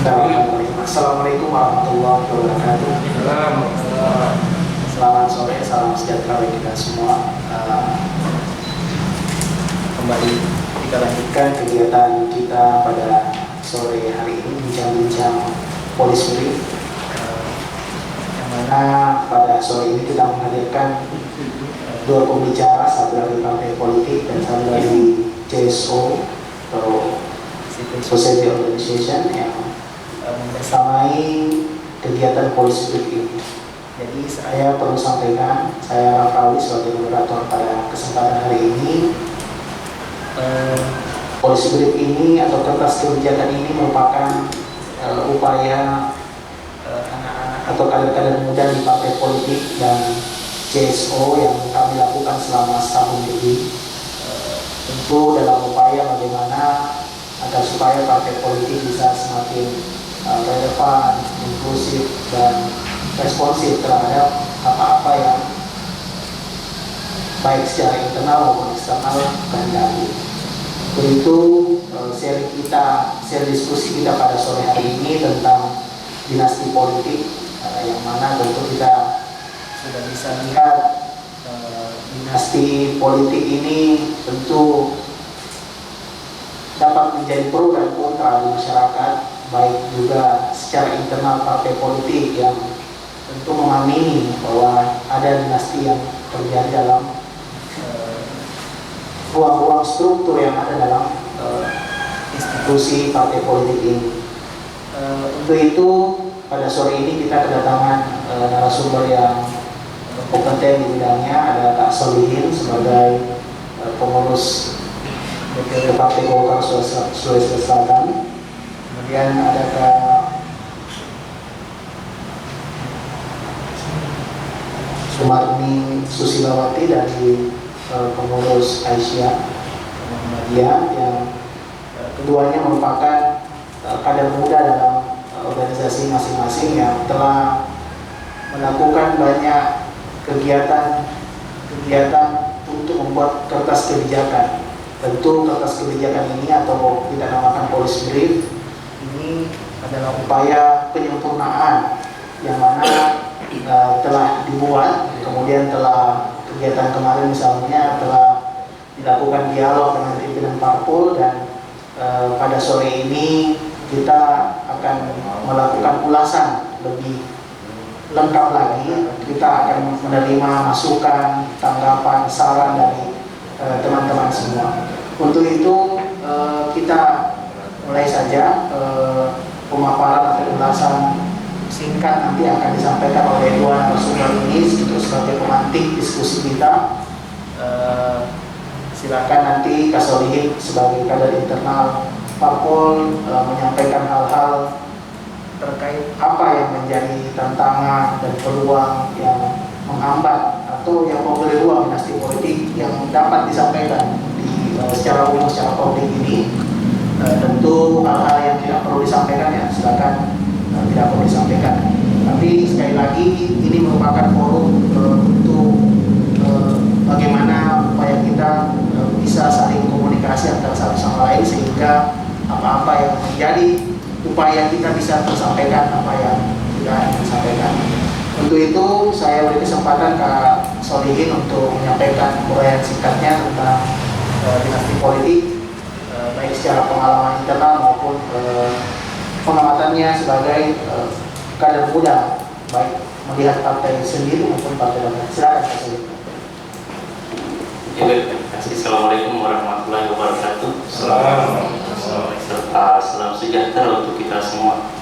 Assalamualaikum warahmatullahi wabarakatuh. Selamat sore, salam sejahtera bagi kita semua. Kembali kita lanjutkan kegiatan kita pada sore hari ini, bincang-bincang Polis Brief, yang mana pada sore ini kita menghadirkan dua pembicara, satu dari partai politik dan satu dari CSO atau Society Organization yang membersamai kegiatan Polis Brief ini. Jadi saya perlu sampaikan, saya Rafauli sebagai moderator pada kesempatan hari ini. Polis Brief ini atau kertas kebijakan ini merupakan upaya anak-anak atau kader-kader muda di partai politik dan CSO yang kami lakukan selama setahun lebih, tentu dalam upaya bagaimana agar supaya partai politik bisa semakin relevan, inklusif, dan responsif terhadap apa-apa yang baik secara internal maupun eksternal kehendaki. Itu seri diskusi kita pada sore hari ini tentang dinasti politik, yang mana tentu kita sudah bisa lihat dinasti politik ini tentu dapat menjadi pro dan kontra di masyarakat, baik juga secara internal partai politik yang tentu mengamini bahwa ada dinasti yang terjadi dalam ruang-ruang struktur yang ada dalam institusi partai politik ini. Untuk itu pada sore ini kita kedatangan narasumber yang kompeten di bidangnya. Ada Kak Solihin sebagai pengurus DPW Partai Golkar Sulawesi Selatan. Kemudian ada Kak Sumarni Susilawati dari pengurus Aisyah Muhammadiyah, yang keduanya merupakan kader muda dalam organisasi masing-masing yang telah melakukan banyak kegiatan untuk membuat kertas kebijakan. Tentu kertas kebijakan ini atau kita namakan Polis Brief ini adalah upaya penyempurnaan yang mana telah dibuat, kemudian telah kegiatan kemarin misalnya telah dilakukan dialog dengan pimpinan parpol, dan pada sore ini kita akan melakukan ulasan lebih lengkap lagi. Kita akan menerima masukan, tanggapan, saran dari teman-teman semua. Untuk itu kita mulai saja pemaparan atau ulasan singkat nanti akan disampaikan oleh dua narasumber ini sebagai pemantik diskusi kita. Silakan nanti Kak Solihin sebagai kader internal parpol menyampaikan hal-hal terkait apa yang menjadi tantangan dan peluang yang menghambat atau yang memberi ruang dinasti politik yang dapat disampaikan secara umum, secara publik ini. Tentu hal-hal yang tidak perlu disampaikan ya silakan tidak perlu disampaikan. Tapi sekali lagi ini merupakan forum untuk bagaimana upaya kita bisa saling komunikasi antara satu sama lain, sehingga apa-apa yang menjadi upaya kita bisa tersampaikan apa yang kita ingin sampaikan. Untuk itu saya beri kesempatan Kak Solihin untuk menyampaikan uraian singkatnya tentang dinasti politik, baik secara pengalaman internal maupun pengamatannya sebagai kader muda, baik melihat partai sendiri maupun partai lain. Silakan Kak Solihin. Terima kasih. Assalamualaikum warahmatullahi wabarakatuh. Serta salam sejahtera untuk kita semua.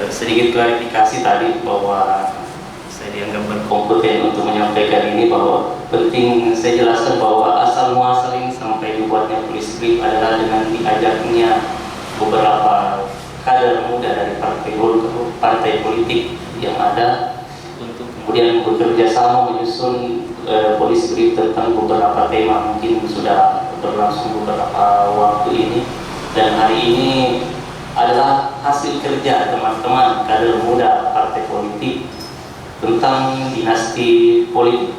Sedikit klarifikasi tadi bahwa saya dianggap berkompeten untuk menyampaikan ini, bahwa penting saya jelaskan bahwa asal muasal ini sampai dibuatnya Polis Brief adalah dengan diajaknya beberapa kader muda dari partai politik yang ada untuk kemudian bekerja sama menyusun Polis Brief tentang beberapa tema. Mungkin sudah berlangsung beberapa waktu ini, dan hari ini adalah hasil kerja teman-teman kader muda partai politik tentang dinasti politik.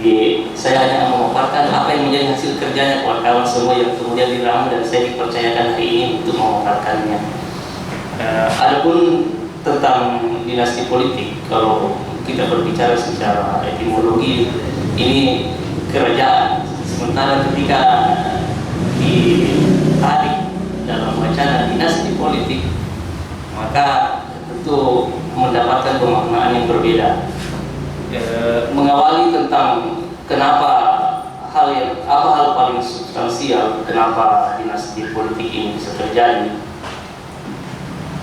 Jadi saya hanya memaparkan apa yang menjadi hasil kerjanya kawan-kawan semua yang kemudian diramu dan saya dipercayakan hari ini untuk memaparkannya. Adapun tentang dinasti politik, kalau kita berbicara secara etimologi, ini kerajaan. Sementara ketika ditarik dalam wacana dinasti politik, maka tentu mendapatkan pemaknaan yang berbeda. Mengawali tentang kenapa apa hal paling substansial kenapa dinasti politik ini bisa terjadi.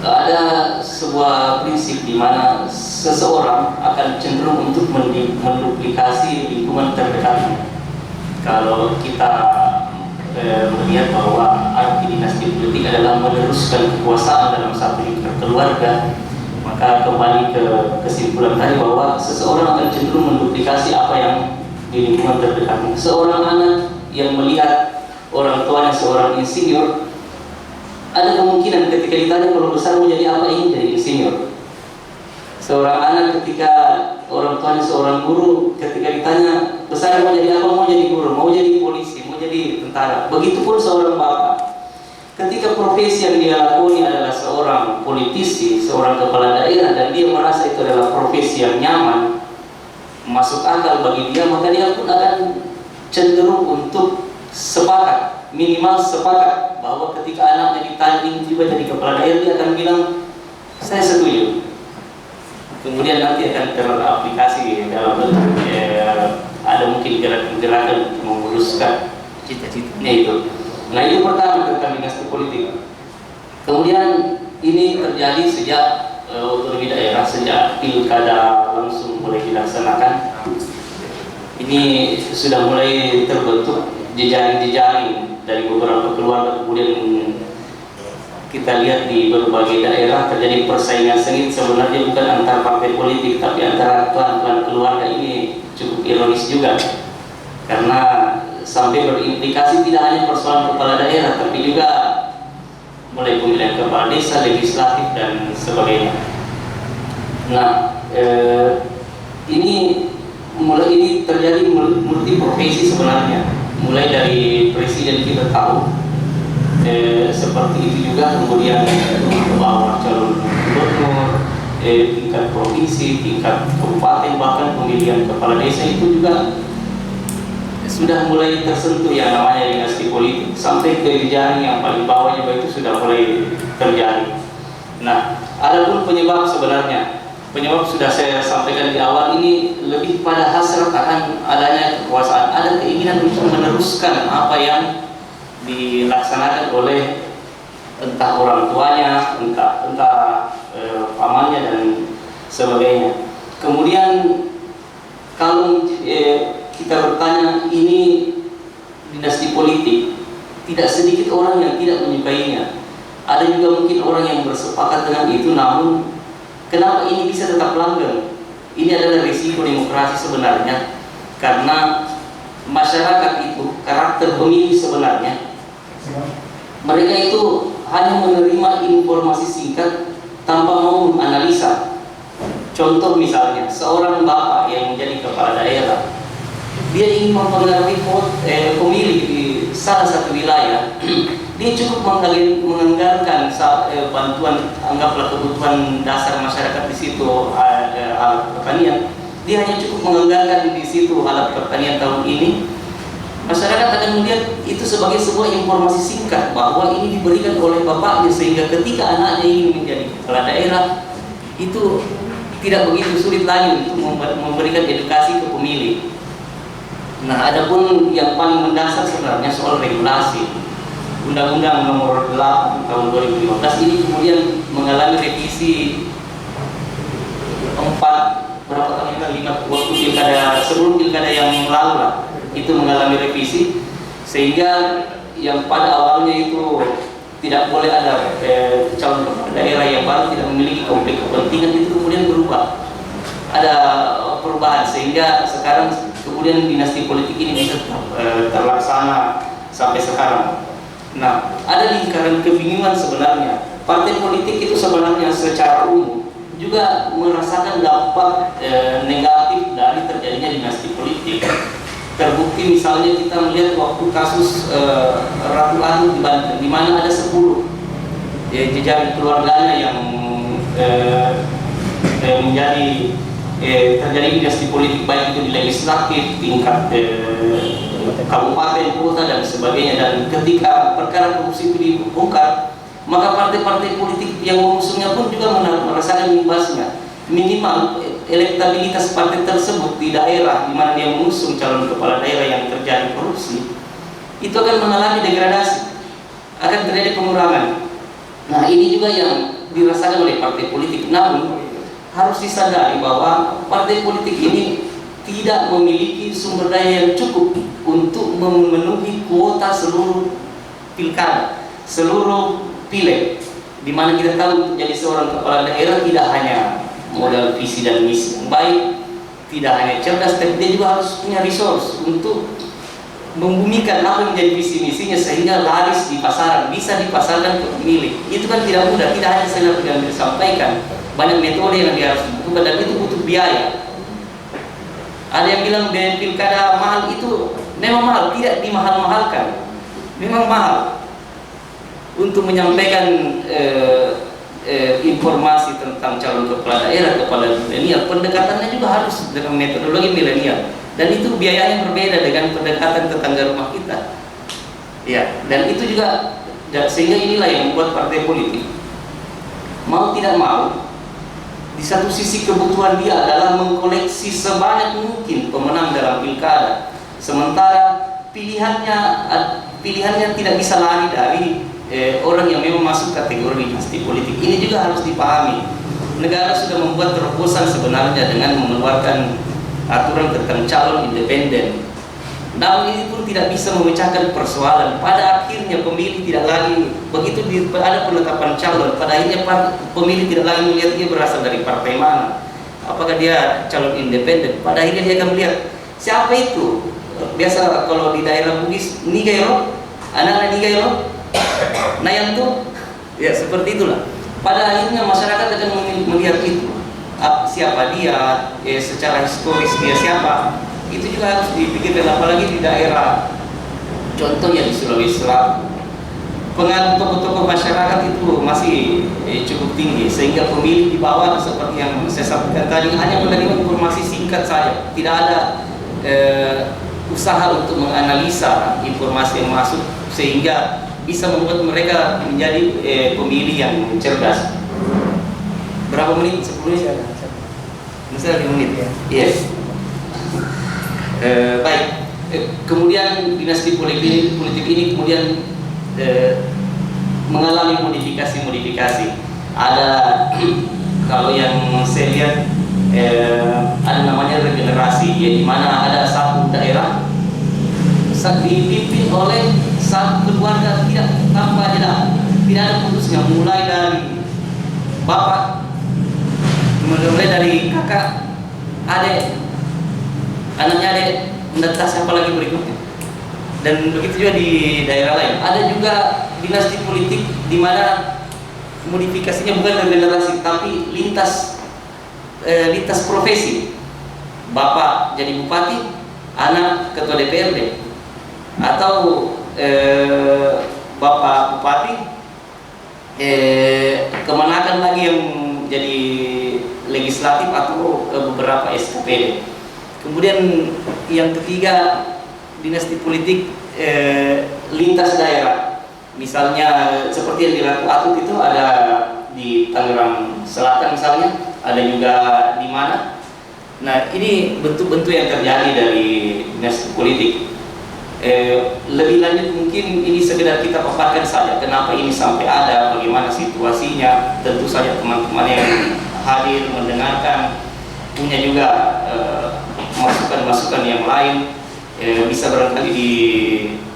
Ada sebuah prinsip di mana seseorang akan cenderung untuk menduplikasi lingkungan terdekatnya. Kalau kita melihat bahwa arti dinasti politik adalah meneruskan kekuasaan dalam satu lingkar keluarga, maka kembali ke kesimpulan tadi bahwa seseorang akan cenderung menduplikasi apa yang di lingkungan terdekatnya. Seorang anak yang melihat orang tuanya seorang insinyur, ada kemungkinan ketika ditanya kalau besar mau jadi apa, ingin jadi insinyur. Seorang anak ketika orang tuanya seorang guru, ketika ditanya besar mau jadi apa, mau jadi guru, mau jadi polisi, mau jadi tentara. Begitupun seorang bapak, ketika profesi yang dia lakoni adalah seorang politisi, seorang kepala daerah, dan dia merasa itu adalah profesi yang nyaman, masuk akal bagi dia, maka dia pun akan cenderung untuk sepakat, minimal sepakat bahwa ketika anaknya ditanya juga jadi kepala daerah, dia akan bilang saya setuju. Kemudian nanti akan teraplikasi dalam bentuk ada mungkin gerakan-gerakan untuk memuluskan cita-citanya itu. Nah, itu pertama tentang dinasti politik. Kemudian ini terjadi sejak otonomi daerah, sejak pilkada langsung mulai dilaksanakan. Ini sudah mulai terbentuk jejaring-jejaring dari beberapa keluarga. Kemudian kita lihat di berbagai daerah terjadi persaingan sengit, sebenarnya bukan antar partai politik tapi antara klan-klan keluarga. Ini cukup ironis juga, karena sampai berimplikasi tidak hanya persoalan kepala daerah tapi juga mulai pemilihan kepala desa, legislatif dan sebagainya. Nah, ini terjadi multi profesi sebenarnya. Mulai dari presiden kita tahu seperti itu juga, kemudian ke bawah calon gubernur, tingkat provinsi, tingkat kabupaten, bahkan pemilihan kepala desa itu juga sudah mulai tersentuh yang namanya dinasti politik, sampai ke jejaring yang paling bawah juga itu sudah mulai terjadi. Nah, ada pun penyebab sebenarnya. Penyebab sudah saya sampaikan di awal, ini lebih pada hasrat akan adanya kekuasaan, ada keinginan untuk meneruskan apa yang dilaksanakan oleh entah orang tuanya, entah pamannya dan sebagainya. Kemudian kalau kita bertanya, ini dinasti politik, tidak sedikit orang yang tidak menyukainya. Ada juga mungkin orang yang bersepakat dengan itu, namun kenapa ini bisa tetap langgeng? Ini adalah risiko demokrasi sebenarnya, karena masyarakat itu, karakter pemilih sebenarnya, mereka itu hanya menerima informasi singkat tanpa mau menganalisa. Contoh misalnya, seorang bapak yang menjadi kepala daerah, dia ingin mempengaruhi pemilih di salah satu wilayah, dia cukup menganggarkan bantuan, anggaplah kebutuhan dasar masyarakat di situ, alat pertanian. Dia hanya cukup menganggarkan di situ alat pertanian tahun ini. Masyarakat akan melihat itu sebagai sebuah informasi singkat bahwa ini diberikan oleh bapaknya, sehingga ketika anaknya ingin menjadi kepala daerah, itu tidak begitu sulit lagi untuk memberikan edukasi ke pemilih. Nah, adapun yang paling mendasar sebenarnya soal regulasi. Undang-Undang Nomor 8 Tahun 2015 ini kemudian mengalami revisi 4 berapa tahun ini, 5 waktu pilkada, sebelum pilkada yang lalu lah, itu mengalami revisi, sehingga yang pada awalnya itu tidak boleh ada calon kepala daerah yang baru tidak memiliki konflik kepentingan, itu kemudian berubah, ada perubahan, sehingga sekarang kemudian dinasti politik ini bisa terlaksana sampai sekarang. Nah, ada lingkaran kebingungan sebenarnya. Partai politik itu sebenarnya secara umum juga merasakan dampak negatif dari terjadinya dinasti politik. politik. Terbukti misalnya kita melihat waktu kasus Ratu Anu di Banten, di mana ada 10 jejaring keluarganya yang menjadi terjadi dinasti politik, baik itu di legislatif, tingkat kabupaten, kota dan sebagainya. Dan ketika perkara korupsi itu dibongkar, maka partai-partai politik yang mengusungnya pun juga merasakan imbasnya. Minimal elektabilitas partai tersebut di daerah di mana dia mengusung calon kepala daerah yang terjadi korupsi itu akan mengalami degradasi, akan terjadi pengurangan. Nah, ini juga yang dirasakan oleh partai politik. Namun harus disadari bahwa partai politik ini tidak memiliki sumber daya yang cukup untuk memenuhi kuota seluruh pilkada, seluruh pileg, di mana kita tahu untuk jadi seorang kepala daerah tidak hanya modal visi dan misi yang baik, tidak hanya cerdas, tapi dia juga harus punya resource untuk membumikan apa yang menjadi visi misinya sehingga laris di pasaran, bisa dipasarkan ke pemilih. Itu kan tidak mudah, tidak hanya sekedar yang disampaikan, banyak metode yang dia harus butuhkan dan itu butuh biaya. Ada yang bilang biaya pilkada mahal, itu memang mahal, tidak dimahal-mahalkan, memang mahal. Untuk menyampaikan informasi tentang calon kepala daerah kepada milenial, pendekatannya juga harus dengan metodologi milenial, dan itu biayanya berbeda dengan pendekatan tetangga rumah kita. Ya, dan itu juga sehingga inilah yang membuat partai politik mau tidak mau, di satu sisi kebutuhan dia adalah mengkoleksi sebanyak mungkin pemenang dalam pilkada, sementara pilihannya tidak bisa lari dari orang yang memang masuk kategori dinasti politik. Ini juga harus dipahami. Negara sudah membuat terobosan sebenarnya dengan mengeluarkan aturan tentang calon independen. Namun ini pun tidak bisa memecahkan persoalan. Pada akhirnya pemilih tidak lagi, begitu ada penetapan calon, pada akhirnya pemilih tidak lagi melihat dia berasal dari partai mana, apakah dia calon independen. Pada akhirnya dia akan melihat siapa itu. Biasa kalau di daerah Bugis, Nigairo, anak-anak Nigairo, nah yang tuh, ya seperti itulah. Pada akhirnya masyarakat akan melihat itu, siapa dia, secara historis dia siapa. Itu juga harus dipikirkan, apalagi di daerah, contohnya di Sulawesi Selatan, pengaruh tokoh-tokoh masyarakat itu masih cukup tinggi, sehingga pemilih di bawah seperti yang saya sampaikan tadi hanya menerima informasi singkat saja, tidak ada usaha untuk menganalisa informasi yang masuk sehingga bisa membuat mereka menjadi pemilih yang cerdas. Berapa menit? 10 menit? Misalnya 5 menit ya? Yes. Baik. Kemudian dinasti politik ini kemudian mengalami modifikasi. Ada kalau yang saya lihat ada namanya regenerasi, ya, di mana ada satu daerah dipimpin oleh satu keluarga tanpa jeda, tidak ada putusnya, mulai dari bapak, mulai dari kakak, adik, anaknya adik, entah siapa lagi berikutnya. Dan begitu juga di daerah lain. Ada juga dinasti politik di mana modifikasinya bukan regenerasi tapi lintas profesi. Bapak jadi bupati, anak ketua DPRD, atau bapak bupati kemenakan lagi yang jadi legislatif atau beberapa SKPD. Kemudian yang ketiga, dinasti politik lintas daerah. Misalnya seperti yang di Ratu Atut itu ada di Tangerang Selatan misalnya, ada juga di mana. Nah, ini bentuk-bentuk yang terjadi dari dinasti politik. Lebih lanjut mungkin ini sekedar kita paparkan saja kenapa ini sampai ada, bagaimana situasinya. Tentu saja teman-teman yang hadir mendengarkan punya juga masukan-masukan yang lain, bisa barangkali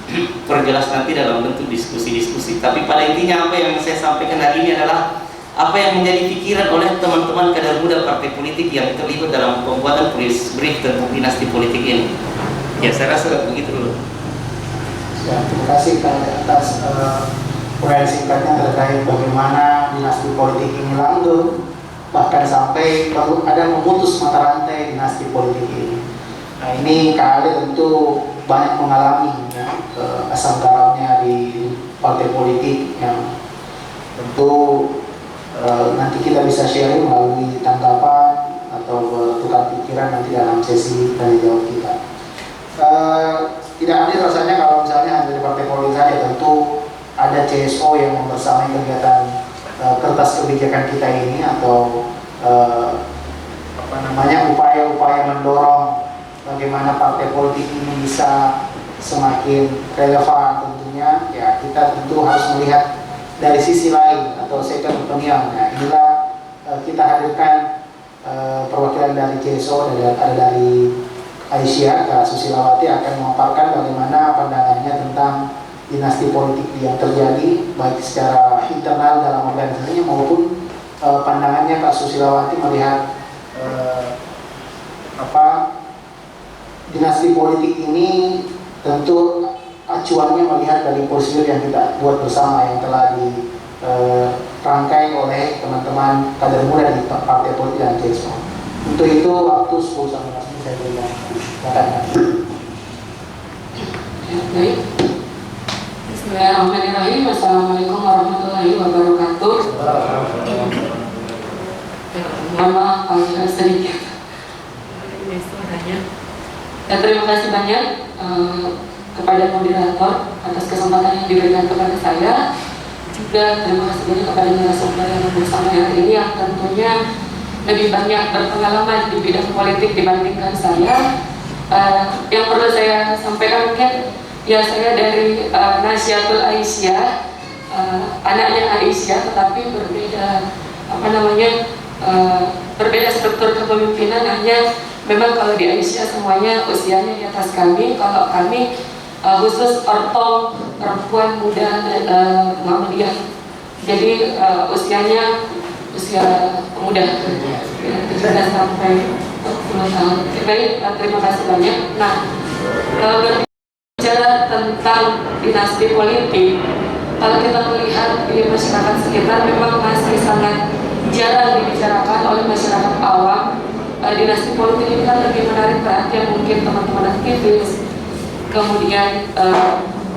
diperjelas nanti dalam bentuk diskusi-diskusi. Tapi pada intinya apa yang saya sampaikan hari ini adalah apa yang menjadi pikiran oleh teman-teman kader muda partai politik yang terlibat dalam pembuatan brief tentang dinasti politik ini. Ya, saya rasa begitu dulu. Ya, terima kasih atas uraian singkatnya terkait bagaimana dinasti politik ini langgeng, bahkan sampai perlu ada memutus mata rantai dinasti politik ini. Nah ini KAD tentu banyak mengalami ya, asam garamnya di partai politik yang tentu nanti kita bisa sharing melalui tanggapan atau bertukar pikiran nanti dalam sesi tanya jawab kita. Tidak adil rasanya kalau misalnya hanya dari partai politik saja, tentu ada CSO yang membersamai kegiatan kertas kebijakan kita ini atau upaya-upaya mendorong bagaimana partai politik ini bisa semakin relevan. Tentunya ya kita tentu harus melihat dari sisi lain atau second opinion. Nah, inilah kita hadirkan perwakilan dari CSO, ada dari Aisyah Kak Susilawati akan memaparkan bagaimana pandangannya tentang dinasti politik yang terjadi baik secara internal dalam organisasinya maupun pandangannya Kak Susilawati melihat dinasti politik ini tentu acuannya melihat dari prosedur yang kita buat bersama yang telah dirangkai oleh teman-teman kader muda di partai politik dan CSO. Untuk itu waktu 10 sampai 15 menit saya berikan. Baik. Bismillahirrahmanirrahim. Assalamualaikum warahmatullahi wabarakatuh. Mohon maaf agak sedikit ini suaranya. Ya, terima kasih banyak kepada moderator atas kesempatan yang diberikan kepada saya. Juga terima kasih banyak kepada narasumber yang bersama hari ini yang tentunya lebih banyak berpengalaman di bidang politik dibandingkan saya. Yang perlu saya sampaikan mungkin ya saya dari Nasyatul Aisyah, anaknya Aisyah, tetapi berbeda berbeda struktur kepemimpinan. Hanya memang kalau di Aisyah semuanya usianya di atas kami. Kalau kami khusus ortol perempuan muda Muhammadiyah, jadi usianya usia muda 17 sampai 40 tahun. Baik, terima kasih banyak. Nah, berbicara tentang dinasti politik, kalau kita melihat di masyarakat sekitar memang masih sangat jarang dibicarakan oleh masyarakat awam. Dinasti politik ini kan lebih menarik perhatian mungkin teman-teman aktivis, kemudian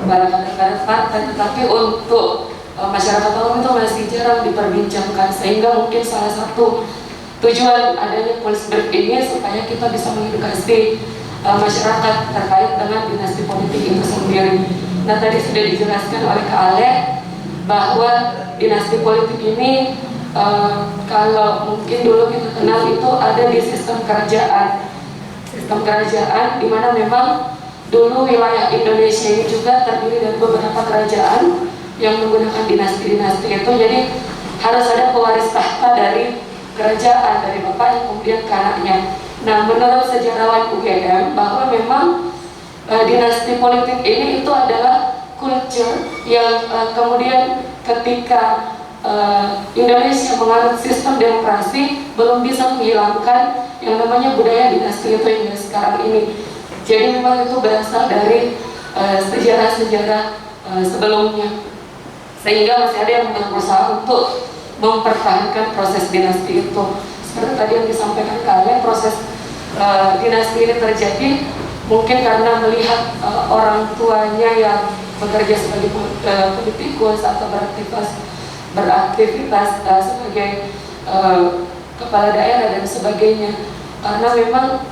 para kader-kader partai, tetapi untuk masyarakat awam itu masih jarang diperbincangkan, sehingga mungkin salah satu tujuan adanya Pulse Brief ini supaya kita bisa mengedukasi masyarakat terkait dengan dinasti politik itu sendiri. Nah, tadi sudah dijelaskan oleh Kak Ale bahwa dinasti politik ini kalau mungkin dulu kita kenal itu ada di sistem kerajaan di mana memang dulu wilayah Indonesia ini juga terdiri dari beberapa kerajaan yang menggunakan dinasti-dinasti itu. Jadi harus ada pewaris tahta dari kerajaan, dari bapaknya kemudian ke anaknya. Nah, menurut sejarawan UGM bahwa memang dinasti politik ini itu adalah culture yang kemudian ketika Indonesia menganut sistem demokrasi belum bisa menghilangkan yang namanya budaya dinasti itu hingga sekarang ini. Jadi memang itu berasal dari sejarah-sejarah sebelumnya, sehingga masih ada yang berusaha untuk mempertahankan proses dinasti itu. Seperti tadi yang disampaikan kalian, proses dinasti ini terjadi mungkin karena melihat orang tuanya yang bekerja sebagai politikus atau beraktivitas sebagai kepala daerah dan sebagainya. Karena memang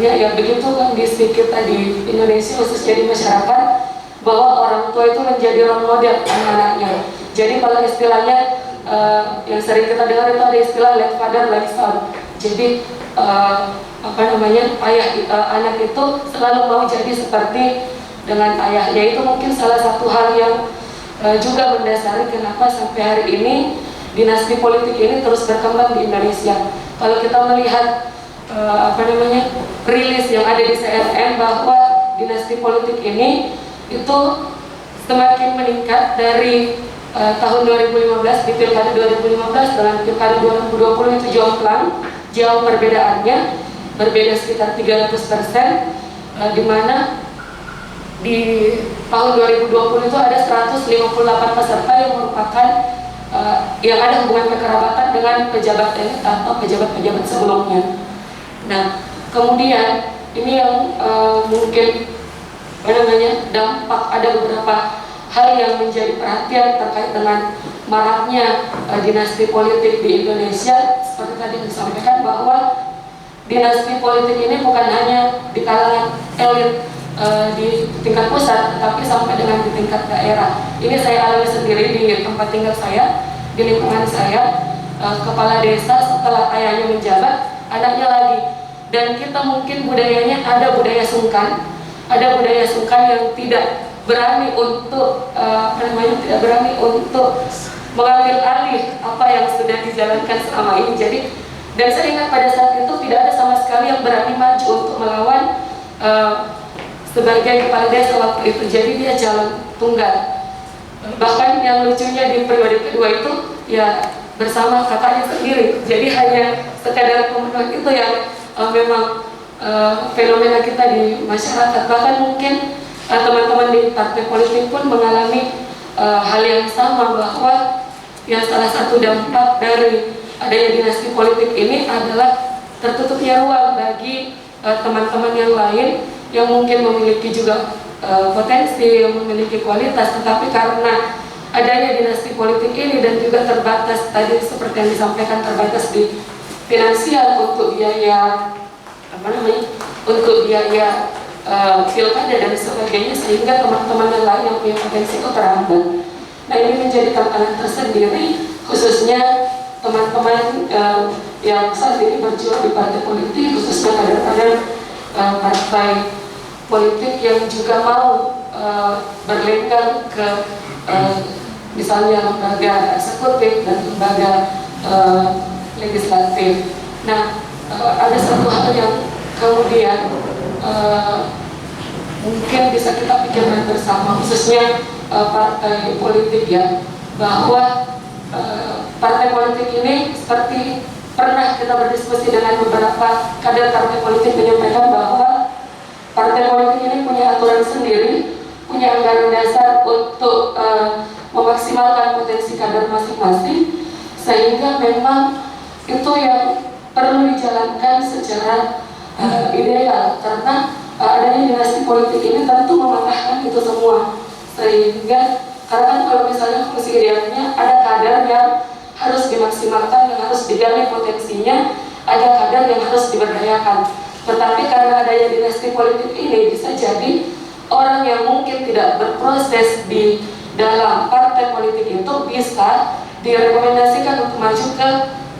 ya begitu kondisi kita di Indonesia khususnya di masyarakat, bahwa orang tua itu menjadi role model anak-anaknya. Jadi kalau istilahnya yang sering kita dengar itu ada istilah like father like son. Jadi anak itu selalu mau jadi seperti dengan ayahnya. Itu mungkin salah satu hal yang juga mendasari kenapa sampai hari ini dinasti politik ini terus berkembang di Indonesia. Kalau kita melihat rilis yang ada di CNN bahwa dinasti politik ini itu semakin meningkat dari tahun 2015 di pilkada 2015 dengan pilkada 2020 itu jauh perbedaannya, berbeda sekitar 300%, di mana di tahun 2020 itu ada 158 peserta yang merupakan yang ada hubungan kekerabatan dengan pejabat atau pejabat-pejabat sebelumnya. Nah, kemudian ini yang mungkin dampak, ada beberapa hal yang menjadi perhatian terkait dengan maraknya dinasti politik di Indonesia. Seperti tadi disampaikan bahwa dinasti politik ini bukan hanya di kalangan elit di tingkat pusat, tetapi sampai dengan di tingkat daerah. Ini saya alami sendiri di tempat tinggal saya, di lingkungan saya. Kepala desa setelah ayahnya menjabat, anaknya lagi. Dan kita mungkin budayanya ada budaya sungkan yang tidak berani untuk tidak berani untuk mengambil alih apa yang sudah dijalankan selama ini. Jadi, dan saya ingat pada saat itu tidak ada sama sekali yang berani maju untuk melawan sebagai kepala desa waktu itu. Jadi dia jalan tunggal. Bahkan yang lucunya di periode kedua itu ya bersama kakaknya sendiri. Jadi hanya sekadar pemenuhan itu yang memang fenomena kita di masyarakat. Bahkan mungkin teman-teman di partai politik pun mengalami hal yang sama, bahwa yang salah satu dampak dari adanya dinasti politik ini adalah tertutupnya ruang bagi teman-teman yang lain yang mungkin memiliki juga potensi, yang memiliki kualitas, tetapi karena adanya dinasti politik ini dan juga terbatas tadi seperti yang disampaikan, terbatas di finansial untuk biaya pilkada dan sebagainya, sehingga teman-teman yang lain yang punya potensi itu terhambat. Nah, ini menjadi tantangan tersendiri, khususnya teman-teman yang saat ini berjuang di partai politik, khususnya kader-kader partai politik yang juga mau berlenggang ke misalnya lembaga eksekutif dan lembaga legislatif. Nah, ada satu hal yang kemudian mungkin bisa kita pikirkan bersama, khususnya partai politik ya, bahwa partai politik ini seperti pernah kita berdiskusi dengan beberapa kader partai politik menyampaikan bahwa partai politik ini punya aturan sendiri, punya anggaran dasar untuk memaksimalkan potensi kader masing-masing, sehingga memang itu yang perlu dijalankan secara ideal, karena adanya dinasti politik ini tentu mematahkan itu semua. Sehingga karena kan kalau misalnya fungsi idealnya ada kader yang harus dimaksimalkan, yang harus digali potensinya, ada kader yang harus diberdayakan. Tetapi karena adanya dinasti politik ini, bisa jadi orang yang mungkin tidak berproses di dalam partai politik itu bisa direkomendasikan untuk maju ke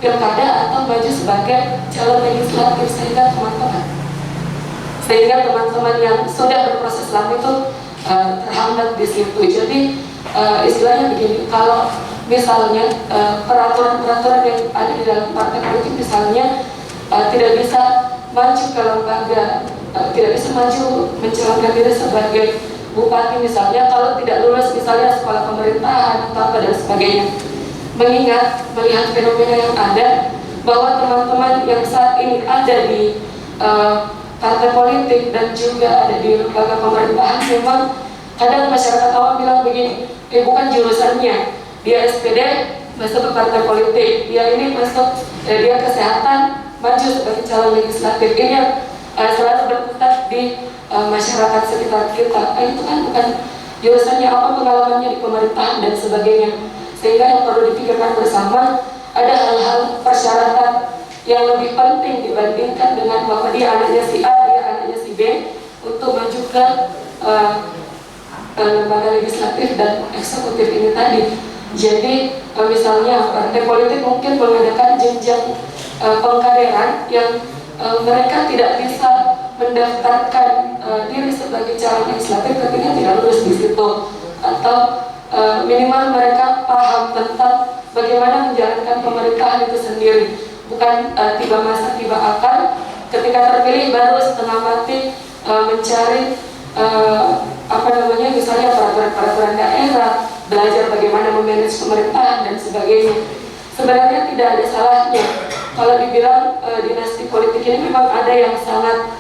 pilkada atau maju sebagai calon legislatif, sehingga teman-teman yang sudah berproses lama itu terhambat di situ. Jadi istilahnya begini, kalau misalnya peraturan-peraturan yang ada di dalam partai politik misalnya tidak bisa maju ke lembaga, tidak bisa maju mencalonkan diri sebagai bupati misalnya kalau tidak lulus misalnya sekolah pemerintahan atau apa dan sebagainya. Melihat fenomena yang ada, bahwa teman-teman yang saat ini ada di partai politik dan juga ada di lembaga pemerintahan, memang kadang masyarakat awam bilang begini, bukan jurusannya, dia SPD masuk ke partai politik, dia ini masuk, dia kesehatan maju sebagai calon legislatif. Ini yang selalu berputar di masyarakat sekitar kita. Itu kan bukan jurusannya, apa pengalamannya di pemerintahan dan sebagainya. Sehingga yang perlu dipikirkan bersama, ada hal-hal persyaratan yang lebih penting dibandingkan dengan bahwa dia anaknya si A, dia anaknya si B, untuk maju ke lembaga legislatif dan eksekutif ini tadi. Jadi misalnya partai politik mungkin mengadakan jenjang pengkaderan yang mereka tidak bisa mendaftarkan diri sebagai calon legislatif ketika tidak lulus di situ, atau minimal mereka paham tentang bagaimana menjalankan pemerintahan itu sendiri, bukan tiba masa tiba akal, ketika terpilih baru setengah mati mencari misalnya peraturan daerah, belajar bagaimana memanage pemerintahan dan sebagainya. Sebenarnya tidak ada salahnya kalau dibilang dinasti politik ini memang ada yang sangat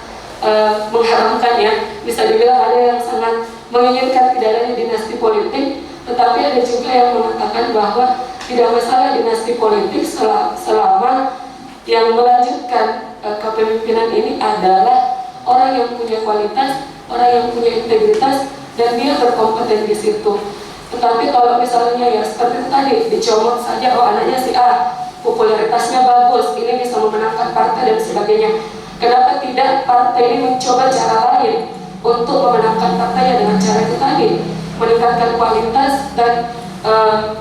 mengharamkan ya, bisa dibilang ada yang sangat menginginkan tidak adanya dinasti politik, tetapi ada juga yang mengatakan bahwa tidak masalah dinasti politik selama yang melanjutkan kepemimpinan ini adalah orang yang punya kualitas, orang yang punya integritas, dan dia berkompeten di situ. Tetapi kalau misalnya ya seperti itu tadi, dicomot saja, oh anaknya si A, popularitasnya bagus, ini bisa memenangkan partai dan sebagainya. Kenapa tidak partai ini mencoba cara lain untuk memenangkan partainya dengan cara itu tadi, meningkatkan kualitas dan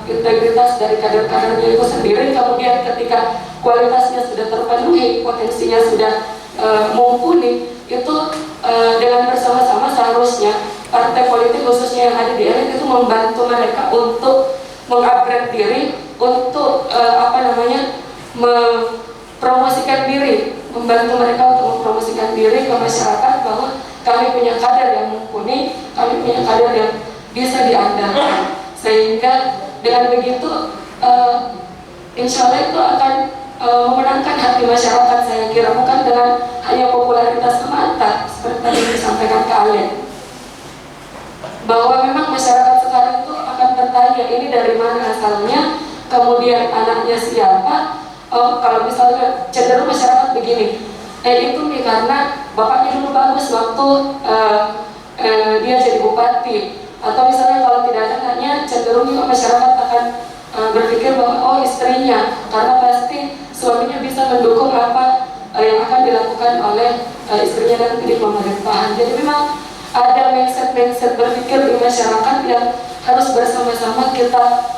integritas dari kader-kadernya itu sendiri. Kemudian ketika kualitasnya sudah terpenuhi, potensinya sudah mumpuni, itu dengan bersama-sama seharusnya partai politik khususnya yang ada di elit itu membantu mereka untuk mengupgrade diri, untuk mempromosikan diri, membantu mereka untuk mempromosikan diri ke masyarakat bahwa kami punya kader yang mumpuni, kami punya kader yang bisa diandalkan, sehingga dengan begitu insya Allah itu akan memenangkan hati masyarakat, saya kira, bukan dengan hanya popularitas semata seperti tadi disampaikan ke Alen, bahwa memang masyarakat sekarang itu akan bertanya ini dari mana asalnya, kemudian anaknya siapa. Kalau misalnya cenderung masyarakat begini, itu nih karena bapaknya dulu bagus waktu dia jadi bupati, atau misalnya kalau tidak ada anaknya, cenderung juga masyarakat akan berpikir bahwa oh istrinya, karena pasti suaminya bisa mendukung apa yang akan dilakukan oleh istrinya nanti di pemerintahan. Jadi memang ada mindset berpikir di masyarakat yang harus bersama-sama kita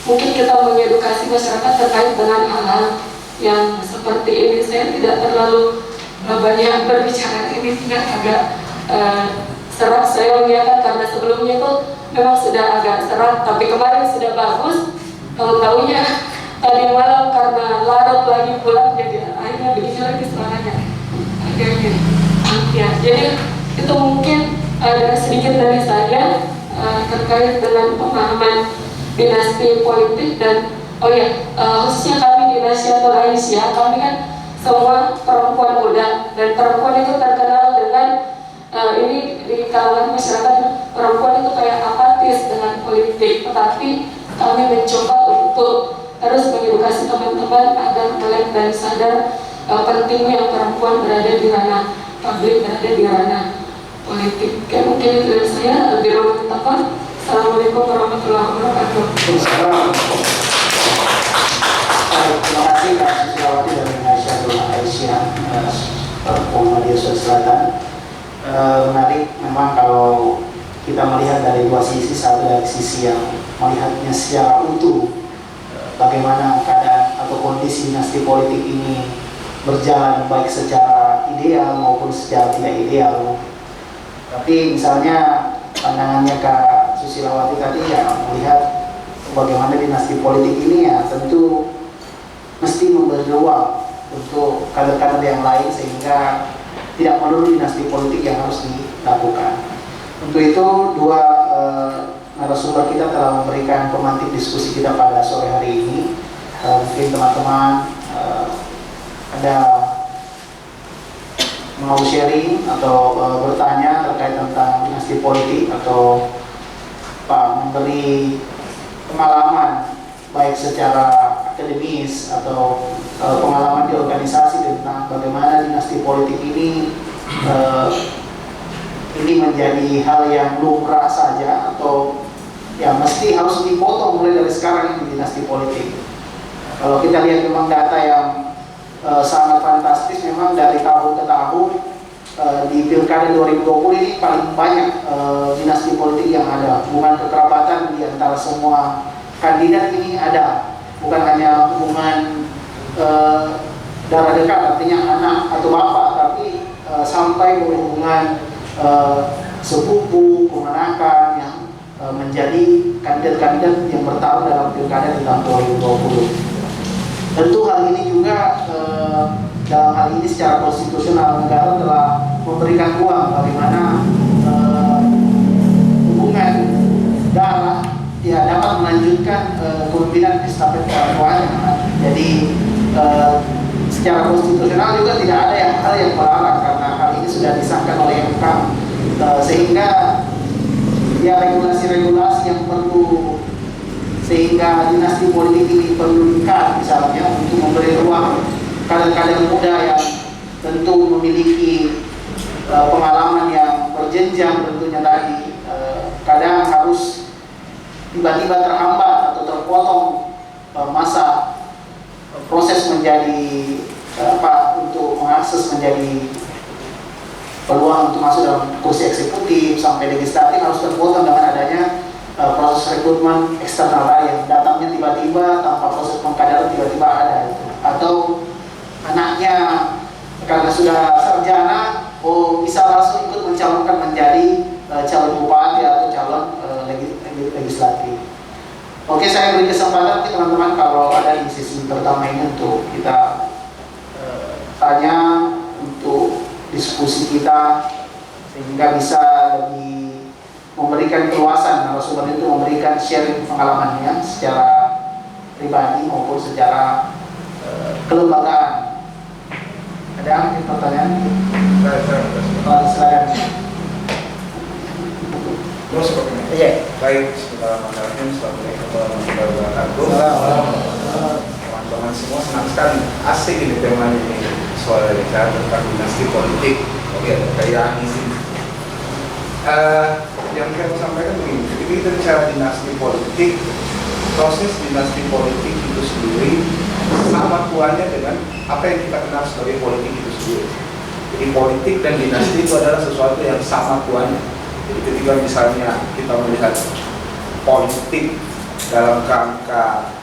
mungkin kita mengedukasi masyarakat terkait dengan hal-hal yang seperti ini. Saya tidak terlalu banyak berbicara, ini tidak agak serat saya mengingatkan karena sebelumnya itu memang sudah agak serat, tapi kemarin sudah bagus. Tahu-tahunya tadi malam karena larut lagi pulang, jadi akhirnya begini lagi suaranya agak ya. Jadi itu mungkin ada sedikit dari saya terkait dengan pemahaman dinasti politik. Dan khususnya kami di Nahdlatul Aisyah, kami kan semua perempuan muda, dan perempuan itu terkenal dengan ini di kalangan masyarakat, perempuan itu kayak apatis dengan politik. Tetapi kami mencoba untuk terus mengedukasi teman-teman agar melek dan sadar pentingnya perempuan berada di ranah publik, berada di ranah politik. Mungkin itu dari saya. Lebih bermanfaat. Assalamualaikum warahmatullahi wabarakatuh. Terima kasih Kak Susilawati dari Nahdlatul Aisyah, Muhammadiyah Sulawesi Selatan. Menarik memang kalau kita melihat dari dua sisi. Satu dari sisi yang melihatnya secara utuh, bagaimana keadaan atau kondisi dinasti politik ini berjalan baik secara ideal maupun secara tidak ideal. Tapi misalnya pandangannya Kak Susilawati tadi ya melihat bagaimana dinasti politik ini ya tentu mesti memberi ruang untuk kader-kader yang lain sehingga tidak melulu dinasti politik yang harus dilakukan. Untuk itu dua narasumber kita telah memberikan pemantik diskusi kita pada sore hari ini. Mungkin teman-teman ada mau sharing atau bertanya terkait tentang dinasti politik atau memberi pengalaman baik secara akademis atau pengalaman di organisasi tentang bagaimana dinasti politik ini menjadi hal yang lumrah saja atau ya mesti harus dipotong mulai dari sekarang ini dinasti politik. Kalau kita lihat memang data yang sangat fantastis, memang dari tahun ke tahun di Pilkada 2020 ini paling banyak dinasti politik yang ada. Hubungan kekerabatan di antara semua kandidat ini ada, bukan hanya hubungan darah dekat, artinya anak atau bapak, tapi sampai hubungan sepupu, kemenakan yang menjadi kandidat-kandidat yang bertarung dalam Pilkada di tahun 2020. Tentu hal ini juga dalam hal ini secara konstitusional negara telah memberikan ruang bagaimana hubungan darah ya dapat melanjutkan kepemimpinan estafet keluarga. Jadi secara konstitusional juga tidak ada hal yang melarang karena hal ini sudah disahkan oleh MK, sehingga ya regulasi-regulasi yang perlu sehingga dinasti politik ini perlu dikat misalnya untuk memberi ruang kader-kader muda yang tentu memiliki pengalaman yang berjenjang tentunya tadi, kadang harus tiba-tiba terhambat atau terpotong masa proses menjadi untuk mengakses menjadi peluang untuk masuk dalam kursi eksekutif sampai legislatif harus terpotong dengan adanya proses rekrutmen eksternal yang datangnya tiba-tiba tanpa proses pengkaderan tiba-tiba ada atau anaknya karena sudah sarjana bisa langsung ikut mencalonkan menjadi calon bupati atau calon legislatif. Oke, saya beri kesempatan ke teman-teman kalau ada di sesi pertama ini untuk kita tanya, untuk diskusi kita sehingga bisa lebih memberikan keluasan narasumber itu memberikan sharing pengalamannya secara pribadi maupun secara kelembagaan. Ada pertanyaan? Silakan. Terus seperti ini. Iya. Baik, Bismillahirrahmanirrahim. Assalamualaikum warahmatullahi wabarakatuh. Teman-teman semua, senang sekali asik ini tema ini, soal bicara tentang dinasti politik. Oke, kayak ini. Yang saya mau sampaikan begini, ketika kita bicara dinasti politik, proses dinasti politik itu sendiri sama kuatnya dengan apa yang kita kenal sebagai politik itu sendiri. Jadi politik dan dinasti itu adalah sesuatu yang sama kuatnya. Jadi ketika misalnya kita melihat politik dalam kerangka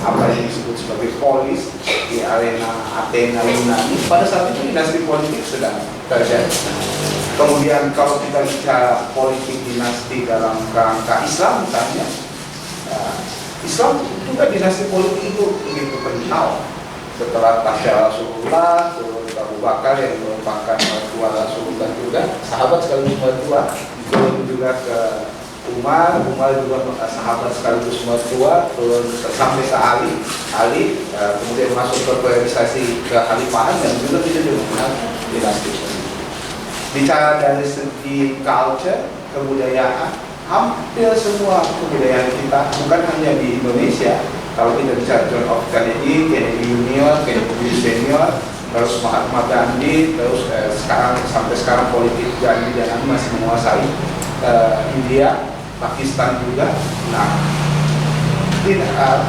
apa yang disebut sebagai polis di arena Athena Yunani, pada saat itu dinasti politik sedang terjadi. Kemudian kalau kita bicara politik dinasti dalam kerangka Islam misalnya, Islam juga dinasti politik itu begitu kental. Setelah Tasya Rasulullah, turun Abu Bakar yang merupakan mertua Rasulullah juga, sahabat sekaligus mertua, turun juga ke Umar juga sahabat sekaligus mertua, turun sampai ke Ali, kemudian masuk ke periodisasi kekhalifahan dan juga tidak mengenal dinasti. Bicara dari segi culture, kebudayaan, hampir semua kebudayaan kita, bukan hanya di Indonesia. Kalau kita bicara John F. Kennedy, Kennedy Junior, Kennedy Senior, terus Mahatma Gandhi, terus sampai sekarang politik Gandhi dan masih menguasai India, Pakistan juga. Nah,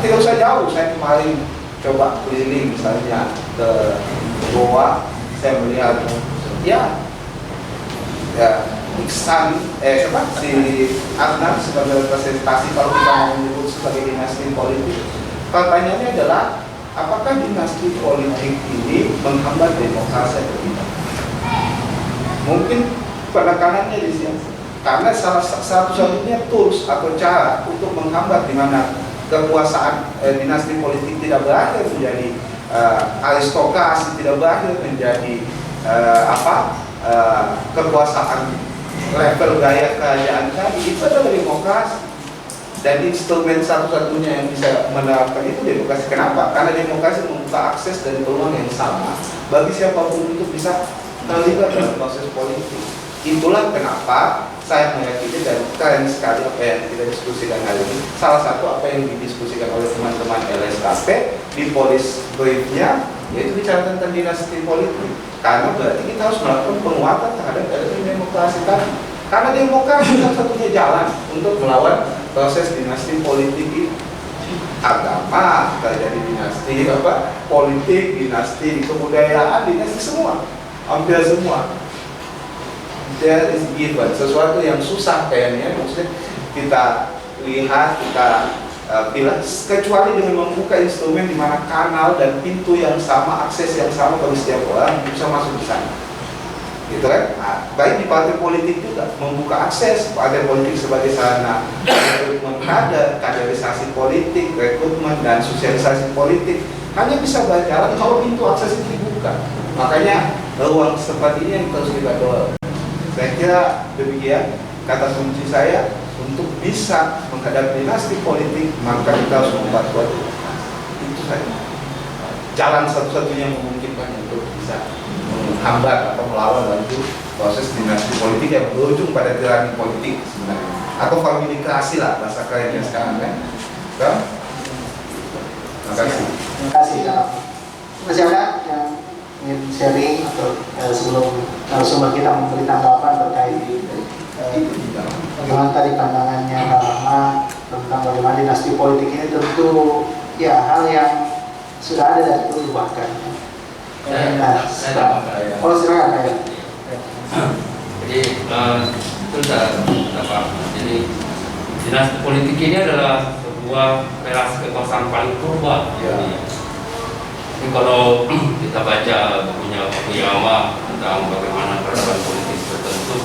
tidak usah jauh. Saya kemarin coba keliling misalnya ke Goa, saya melihat Iksan, si Adnan sebagai representasi kalau kita mau menyebut sebagai dinasti politik. Pertanyaannya adalah, apakah dinasti politik ini menghambat demokrasi atau tidak? Mungkin penekanannya di sini, karena salah satu-satunya tools atau cara untuk menghambat di mana kekuasaan dinasti politik tidak berakhir menjadi aristokrasi, tidak berakhir menjadi kekuasaan level gaya kerajaan tadi, itu adalah demokrasi. Dan instrumen satu-satunya yang bisa menerapkan itu demokrasi. Kenapa? Karena demokrasi membuka akses dan peluang yang sama bagi siapapun untuk bisa terlibat dalam proses politik. Itulah kenapa saya meyakini dan keren sekali apa yang kita diskusikan hari ini. Salah satu apa yang didiskusikan oleh teman-teman LSKP di polis briefnya, yaitu bicara tentang dinasti politik. Karena berarti kita harus melakukan penguatan terhadap elemen demokrasi tadi. Karena demokrasi satu-satunya jalan untuk melawan proses dinasti politik ini. Agama terjadi dinasti, politik dinasti, kebudayaan dinasti, semua, hampir semua. There is given, sesuatu yang susah kayaknya, maksudnya kita lihat, kita pilih, kecuali dengan membuka instrumen di mana kanal dan pintu yang sama, akses yang sama bagi setiap orang bisa masuk di sana. Gitu kan? Nah, baik di partai politik juga membuka akses partai politik sebagai sarana rekrutmen kader, kaderisasi politik, rekrutmen dan sosialisasi politik hanya bisa berjalan kalau pintu akses itu dibuka. Makanya ruang seperti ini yang terus kita dorong. Saya kira demikian kata kunci saya. Untuk bisa menghadapi dinasti politik, maka kita harus membuat suatu. Itu saja. Jalan satu-satunya yang memungkinkan untuk bisa menghambat atau melawan laju proses dinasti politik yang berujung pada tirani politik sebenarnya, atau familikasi lah bahasa kerennya sekarang kan. Terima kasih. Terima kasih. Masih ada yang ingin sharing atau sebelum narasumber kita memberi tanggapan terkait bagaimana tadi pandangannya Kak Rahmat tentang bagaimana dinasti politik ini, tentu ya hal yang sudah ada dari dulu bahkan. Oh silakan Kak. Jadi jadi dinasti politik ini adalah sebuah relasi kekuasaan paling purba. Jadi kalau kita baca bukunya Fukuyama tentang bagaimana peradaban politik tertentu,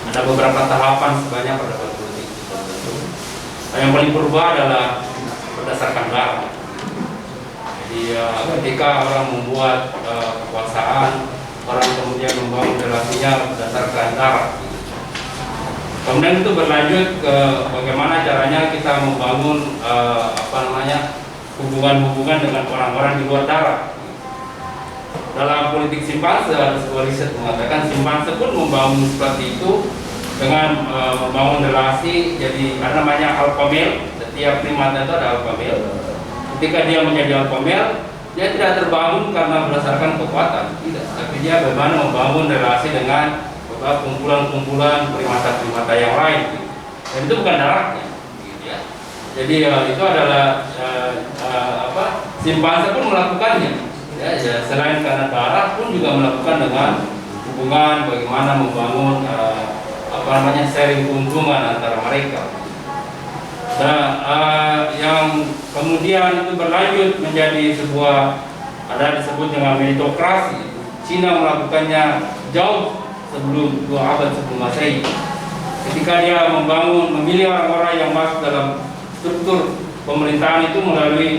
ada beberapa tahapan sebanyak peradaban politik tertentu. Yang paling purba adalah berdasarkan darah. Jadi ketika orang membuat kekuasaan, orang kemudian membangun relasinya berdasarkan darah. Kemudian itu berlanjut ke bagaimana caranya kita membangun hubungan-hubungan dengan orang-orang di luar darah. Dalam politik simpanse, ada sebuah riset mengatakan simpanse pun membangun seperti itu dengan membangun relasi. Jadi ada namanya alpha male. Setiap primata itu ada alpha male. Ketika dia menjadi alpha male, dia tidak terbangun karena berdasarkan kekuatan, tidak. Tapi dia bagaimana membangun relasi dengan kumpulan-kumpulan primata-primata yang lain, dan itu bukan darahnya, gitu ya. Jadi itu adalah simpanse pun melakukannya, ya, selain karena darah pun juga melakukan dengan hubungan bagaimana membangun sharing keuntungan antara mereka. Nah, yang kemudian itu berlanjut menjadi sebuah disebut dengan meritokrasi. Cina melakukannya jauh sebelum 2 abad sebelum Masehi. Ketika dia memilih orang-orang yang masuk dalam struktur pemerintahan itu melalui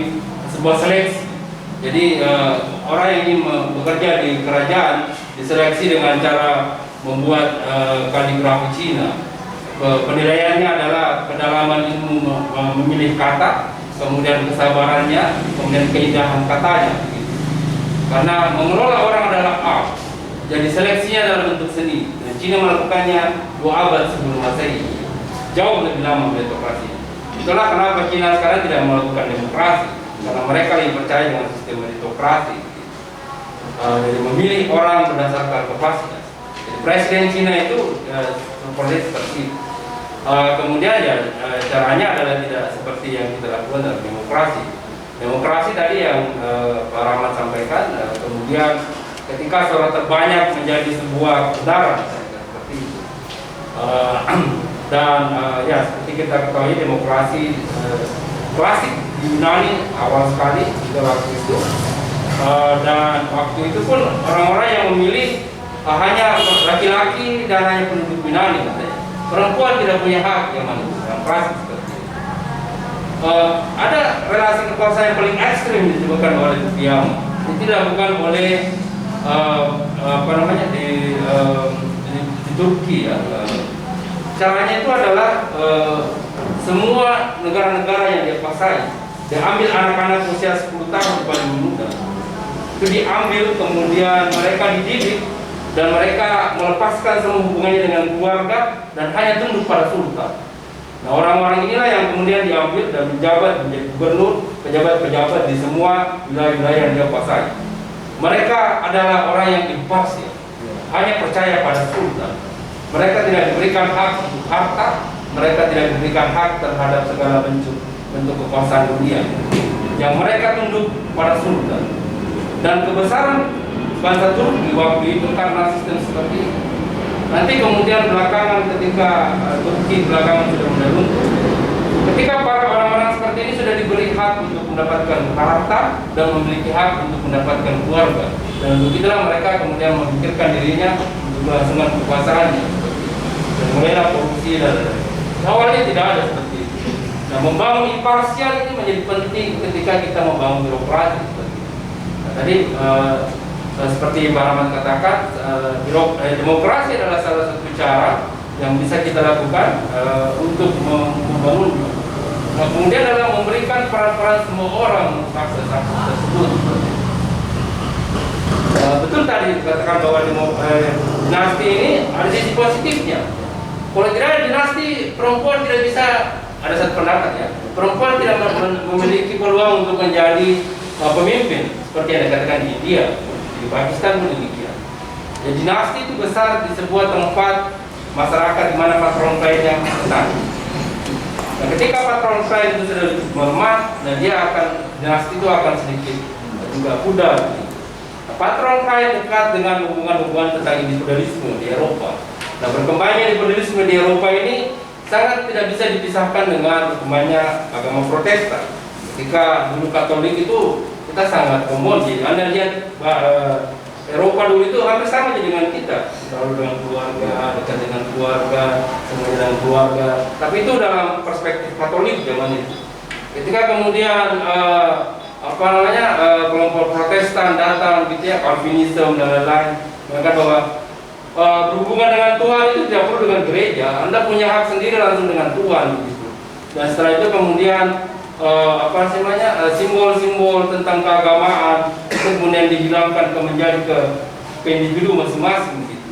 sebuah seleksi. Jadi orang yang ingin bekerja di kerajaan diseleksi dengan cara membuat kaligrafi Cina. Penilaiannya adalah kedalaman ilmu memilih kata, kemudian kesabarannya, kemudian keindahan katanya. Karena mengelola orang adalah art. Jadi seleksinya dalam bentuk seni. Dan Cina melakukannya 2 abad sebelum Masehi. Jauh lebih lama meritokrasi. Itulah kenapa Cina sekarang tidak melakukan demokrasi, karena mereka yang percaya dengan sistem meritokrasi. Jadi memilih orang berdasarkan kapasitas. Jadi presiden Cina itu seperti itu. Kemudian caranya adalah tidak seperti yang kita lakukan dalam demokrasi. Demokrasi tadi yang Pak Rahmat sampaikan, kemudian ketika suara terbanyak menjadi sebuah kebenaran, seperti itu. Seperti kita ketahui demokrasi klasik di Yunani awal sekali pada waktu itu, dan waktu itu pun orang-orang yang memilih hanya laki-laki dan hanya penduduk Yunani, katanya. Perempuan tidak punya hak yang mana dalam klasik seperti itu. Ada relasi kekuasaan yang paling ekstrim disebutkan oleh Fukuyama. Itu dilakukan oleh di Turki, ya. Caranya itu adalah semua negara-negara yang dia kuasai, dia ambil anak-anak usia 10 tahun paling muda, itu diambil, kemudian mereka dididik dan mereka melepaskan semua hubungannya dengan keluarga dan hanya tunduk pada sultan. Nah, orang-orang inilah yang kemudian diambil dan menjabat menjadi gubernur, pejabat-pejabat di semua wilayah-wilayah yang dia kuasai. Mereka adalah orang yang imparsial, hanya percaya pada sultan. Mereka tidak diberikan hak untuk harta, mereka tidak diberikan hak terhadap segala bentuk kekuasaan dunia. Yang mereka tunduk pada sultan. Dan kebesaran bangsa Turki waktu itu karena sistem seperti ini. Nanti kemudian belakangan ketika Turki belakangan sudah mulai runtuh, ketika para orang-orang seperti ini sudah diberi hak untuk mendapatkan harta dan memiliki hak untuk mendapatkan keluarga, dan begitulah mereka kemudian memikirkan dirinya untuk kelangsungan kekuasaannya, dan mulailah korupsi dan awalnya tidak ada seperti itu. Nah, membangun imparsial ini menjadi penting ketika kita membangun birokrasi seperti itu. Nah, tadi seperti Pak Rahmat katakan, demokrasi adalah salah satu cara yang bisa kita lakukan untuk membangun. Nah, kemudian adalah memberikan peran-peran semua orang untuk akses tersebut. Betul tadi dikatakan bahwa dinasti ini ada sisi positifnya. Kalau tidak ada dinasti, perempuan tidak bisa, ada satu pendapat ya, perempuan tidak memiliki peluang untuk menjadi pemimpin seperti yang dikatakan di India. Di Pakistan pun demikian. Ya, dinasti itu besar di sebuah tempat masyarakat di mana patron klien yang besar. Nah, ketika patron klien itu sudah melemah, nah dinasti itu akan sedikit juga pudar. Nah, patron klien dekat dengan hubungan-hubungan tentang individualisme di Eropa. Nah, berkembangnya individualisme di Eropa ini sangat tidak bisa dipisahkan dengan berkembangnya agama Protestan. Ketika dulu Katolik itu kita sangat homogen. Anda lihat Eropa dulu itu hampir sama dengan kita, selalu dengan keluarga, dekat dengan keluarga, semuanya dengan keluarga. Tapi itu dalam perspektif Katolik zaman itu. Ketika kemudian kelompok Protestan datang, gitu ya, Calvinisme dan lain-lain, mengatakan bahwa berhubungan dengan Tuhan itu tidak perlu dengan gereja. Anda punya hak sendiri langsung dengan Tuhan, gitu. Dan setelah itu kemudian simbol-simbol tentang keagamaan itu kemudian dihilangkan menjadi ke individu masing-masing gitu.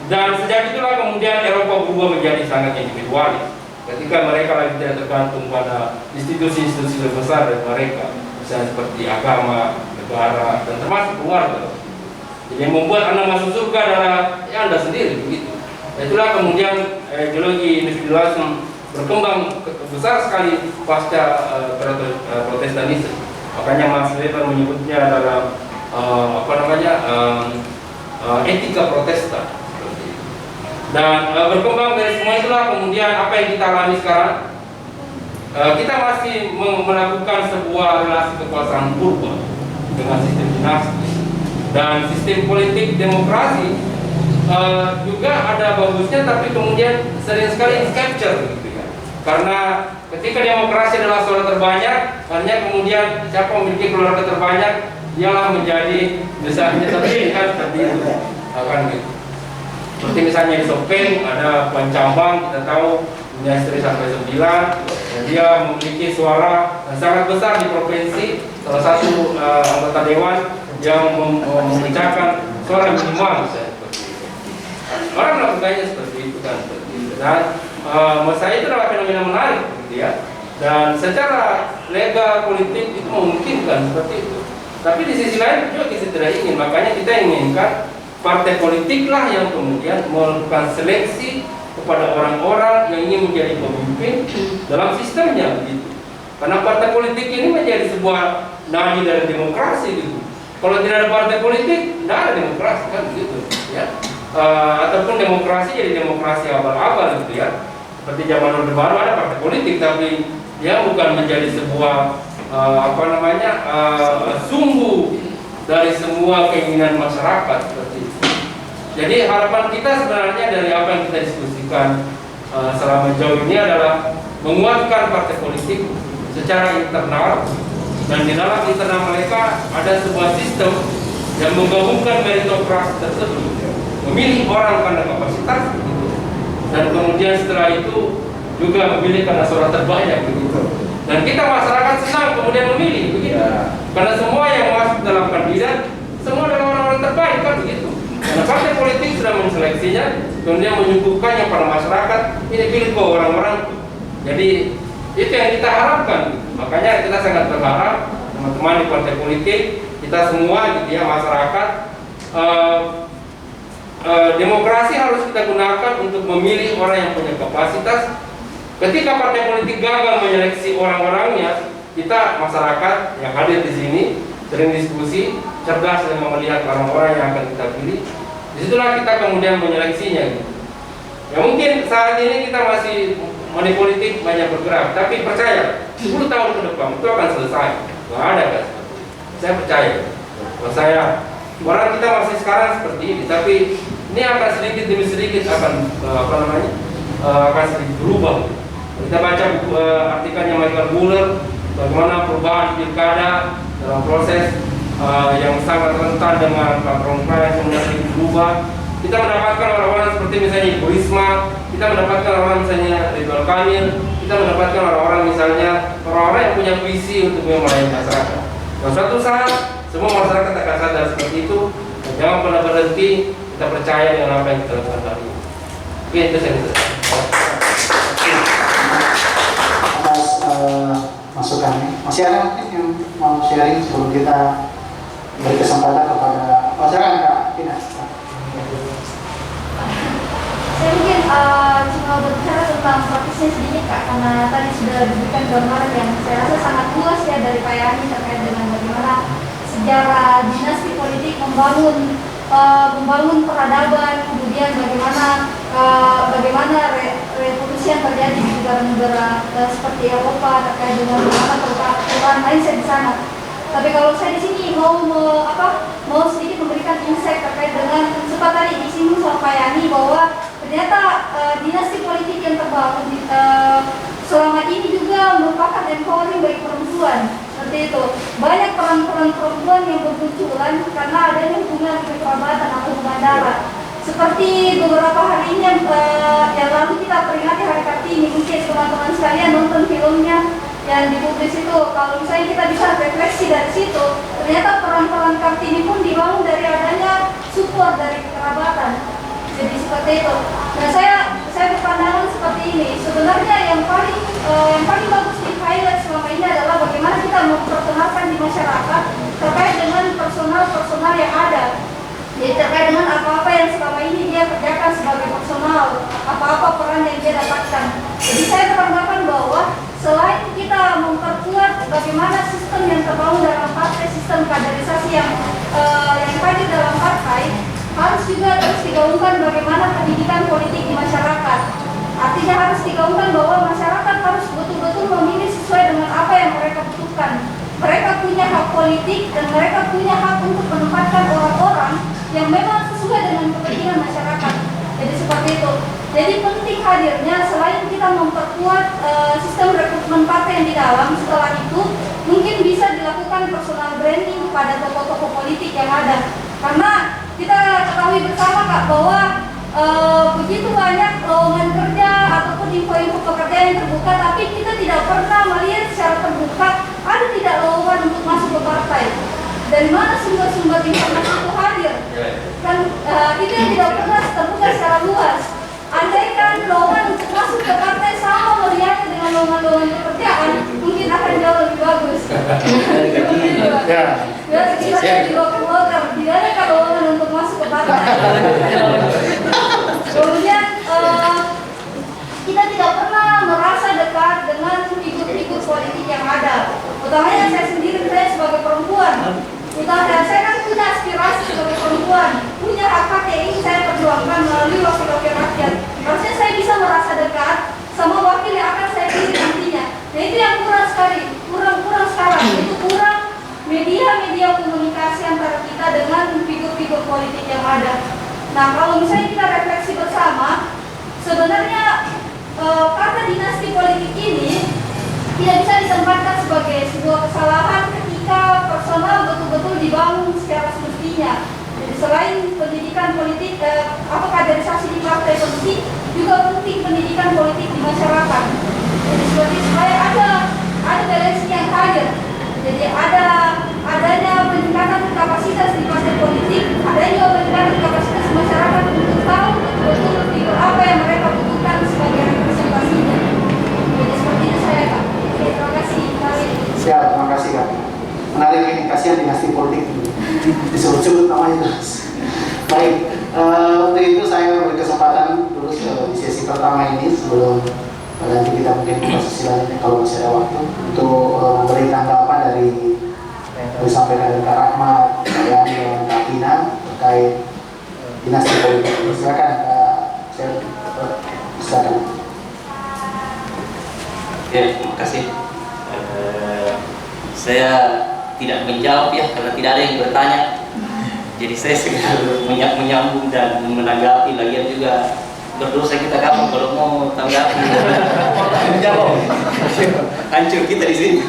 Dan sejak itulah kemudian Eropa berubah menjadi sangat individualis ketika mereka lagi tidak tergantung pada institusi-institusi lebih besar dari mereka, misalnya seperti agama, negara, dan termasuk keluarga. Jadi yang membuat Anda masuk surga adalah Anda sendiri begitu. Itulah kemudian ideologi individualisme berkembang besar sekali pasca Protestanisme. Makanya Max Weber menyebutnya dalam etika Protestan. Dan berkembang dari semua itulah kemudian apa yang kita alami sekarang. Kita masih melakukan sebuah relasi kekuasaan purba dengan sistem dinasti dan sistem politik demokrasi juga ada bagusnya, tapi kemudian sering sekali capture gitu ya. Karena ketika demokrasi adalah suara terbanyak, hanya kemudian siapa memiliki keluarga terbanyak dialah menjadi misalnya terpilih kan seperti itu akan gitu. Seperti misalnya di Sopeng ada Pancambang, kita tahu punya istri sampai 9, dan dia memiliki suara yang sangat besar di provinsi, salah satu anggota dewan yang memecahkan suara minimal misalnya seperti itu. Orang melakukannya seperti itu kan, seperti itu. Dan menurut saya itu adalah fenomena menarik gitu ya. Dan secara legal politik itu memungkinkan seperti itu. Tapi di sisi lain juga kita tidak ingin, makanya kita inginkan partai politik lah yang kemudian melakukan seleksi kepada orang-orang yang ingin menjadi pemimpin dalam sistemnya gitu. Karena partai politik ini menjadi sebuah nadi dari demokrasi gitu. Kalau tidak ada partai politik, tidak ada demokrasi kan gitu ya. Ataupun demokrasi jadi demokrasi abal-abal gitu ya. Seperti zaman Orde Baru ada partai politik, tapi dia bukan menjadi sebuah sumbu dari semua keinginan masyarakat seperti itu. Jadi harapan kita sebenarnya dari apa yang kita diskusikan selama jauh ini adalah menguatkan partai politik secara internal, dan di dalam internal mereka ada sebuah sistem yang menggabungkan meritokrasi tersebut, memilih orang karena kapasitas gitu. Dan kemudian setelah itu juga memilih karena suara terbanyak begitu. Dan kita masyarakat senang kemudian memilih begitu. Karena semua yang masuk dalam kandidat semua adalah orang-orang terbaik kan begitu. Karena partai politik sudah menseleksinya, kemudian menyuguhkannya pada masyarakat, ini pilih kok orang-orang. Jadi itu yang kita harapkan. Makanya kita sangat berharap teman-teman di partai politik, kita semua gitu ya, masyarakat, demokrasi harus kita gunakan untuk memilih orang yang punya kapasitas. Ketika partai politik gagal menyeleksi orang-orangnya, kita masyarakat yang hadir di sini sering diskusi, cerdas dengan melihat orang-orang yang akan kita pilih. Disitulah kita kemudian menyeleksinya. Ya mungkin saat ini kita masih money politik banyak bergerak, tapi percaya 10 tahun ke depan itu akan selesai. Nggak ada kan? Saya percaya. Kalau saya, orang kita masih sekarang seperti ini, tapi ini akan sedikit demi sedikit akan akan sedikit berubah. Kita baca artikelnya Michael Muller, bagaimana perubahan pilkada dalam proses yang sangat rentan dengan patron klien kemudian berubah. Kita mendapatkan orang-orang seperti misalnya Ibu Risma, kita mendapatkan orang-orang misalnya Ridwan Kamil, kita mendapatkan orang-orang misalnya orang-orang yang punya visi untuk melayani masyarakat. Dan suatu saat semua masyarakat akan sadar seperti itu. Dan jangan pernah berhenti, kita percaya dengan apa yang kita lakukan hari ini. Oke, itu saya atas masukannya. Masih ada mungkin yang mau sharing sebelum kita beri kesempatan kepada silakan Kak Tina. Saya mungkin cuma berbicara tentang prosesnya sedikit Kak, karena tadi sudah diberikan gambaran yang saya rasa sangat luas ya dari Pak Yani terkait dengan bagaimana sejarah dinasti politik membangun peradaban, kemudian bagaimana revolusi yang terjadi di negara-negara seperti Eropa terkait dengan bagaimana perubahan mindset di sana. Tapi kalau saya di sini mau sedikit memberikan insight terkait dengan sempat tadi disinggung sama Pak Yani bahwa ternyata dinasti politik yang terbangun selama ini juga merupakan empowering bagi perempuan. Seperti itu, banyak peran-peran perempuan yang bermunculan karena adanya hubungan kekerabatan atau hubungan darah. Seperti beberapa hari ini yang lalu kita peringati Hari Kartini, mungkin teman-teman sekalian nonton filmnya yang dipublis itu. Kalau misalnya kita bisa refleksi dari situ, ternyata peran-peran Kartini pun dibangun dari adanya support dari kekerabatan. Jadi seperti itu. Nah, saya berpandangan seperti ini. Sebenarnya yang paling bagus di highlight selama ini adalah bagaimana kita memperkenalkan di masyarakat terkait dengan personal yang ada. Jadi terkait dengan apa-apa yang selama ini dia kerjakan sebagai personal, apa-apa peran yang dia dapatkan. Jadi saya beranggapan bahwa selain kita memperkuat bagaimana sistem yang terbangun dalam partai, sistem kaderisasi yang hadir dalam partai, harus juga terus digaungkan bagaimana pendidikan politik di masyarakat. Artinya harus digaungkan bahwa masyarakat harus betul-betul memilih sesuai dengan apa yang mereka butuhkan. Mereka punya hak politik dan mereka punya hak untuk menempatkan orang-orang yang memang sesuai dengan kepentingan masyarakat. Jadi seperti itu. Jadi penting hadirnya selain kita memperkuat sistem rekrutmen partai yang di dalam, setelah itu mungkin bisa dilakukan personal branding kepada tokoh-tokoh politik yang ada. Karena kita ketahui bersama Kak bahwa begitu banyak lowongan kerja ataupun info-info pekerjaan yang terbuka, tapi kita tidak pernah melihat secara terbuka ada tidak lowongan untuk masuk ke partai. Dari mana sumber-sumber informasi itu hadir? Kan itu yang tidak pernah terbuka secara luas. Andaikan lowongan untuk masuk ke partai sama melihatnya dengan lowongan pekerjaan, mungkin akan jauh lebih bagus. Ya, kita jadi broker, tidak ada lowongan untuk masuk ke partai. Kemudian kita tidak pernah merasa dekat dengan figur-figur politik yang ada. Utamanya saya sebagai perempuan. Saya kan punya aspirasi sebagai perempuan, punya hak yang ingin saya perjuangkan melalui wakil-wakil rakyat. Harusnya saya bisa merasa dekat sama wakil yang akan saya pilih nantinya. Nah itu yang kurang sekali, kurang sekarang. Itu kurang media komunikasi antara kita dengan figur-figur politik yang ada. Nah kalau misalnya kita refleksi bersama, sebenarnya kata dinasti politik ini tidak bisa ditempatkan sebagai sebuah kesalahan ketika personal betul-betul dibangun secara semestinya. Jadi selain pendidikan politik, kaderisasi di partai penting, juga penting pendidikan politik di masyarakat. Jadi seperti supaya ada balance yang hadir. Jadi adanya peningkatan kapasitas di partai politik, ada juga peningkatan kapasitas masyarakat untuk tahu betul-betul figur apa yang mereka butuhkan sebagai representasinya. Jadi seperti itu saya Kak. Oke, terima kasih. Siap, terima kasih Kak. Menarik ini, kasihan dinasti politik disebut-sebut namanya terus. Baik, untuk itu saya beri kesempatan dulu di sesi pertama ini sebelum nanti kita mungkin buka sesi lainnya kalau masih ada waktu untuk memberi tanggapan dari disampaikan dari Kak Rahmat, Kak dan Kak Tina terkait dinasti politik. Silakan Kak, silakan. Ya, terima kasih. Saya tidak menjawab ya karena tidak ada yang bertanya. Jadi saya sekedar menyambung dan menanggapi. Lagian juga berdosa kita kamu kalau mau tanggapi. Menjawab. Hancur kita di sini.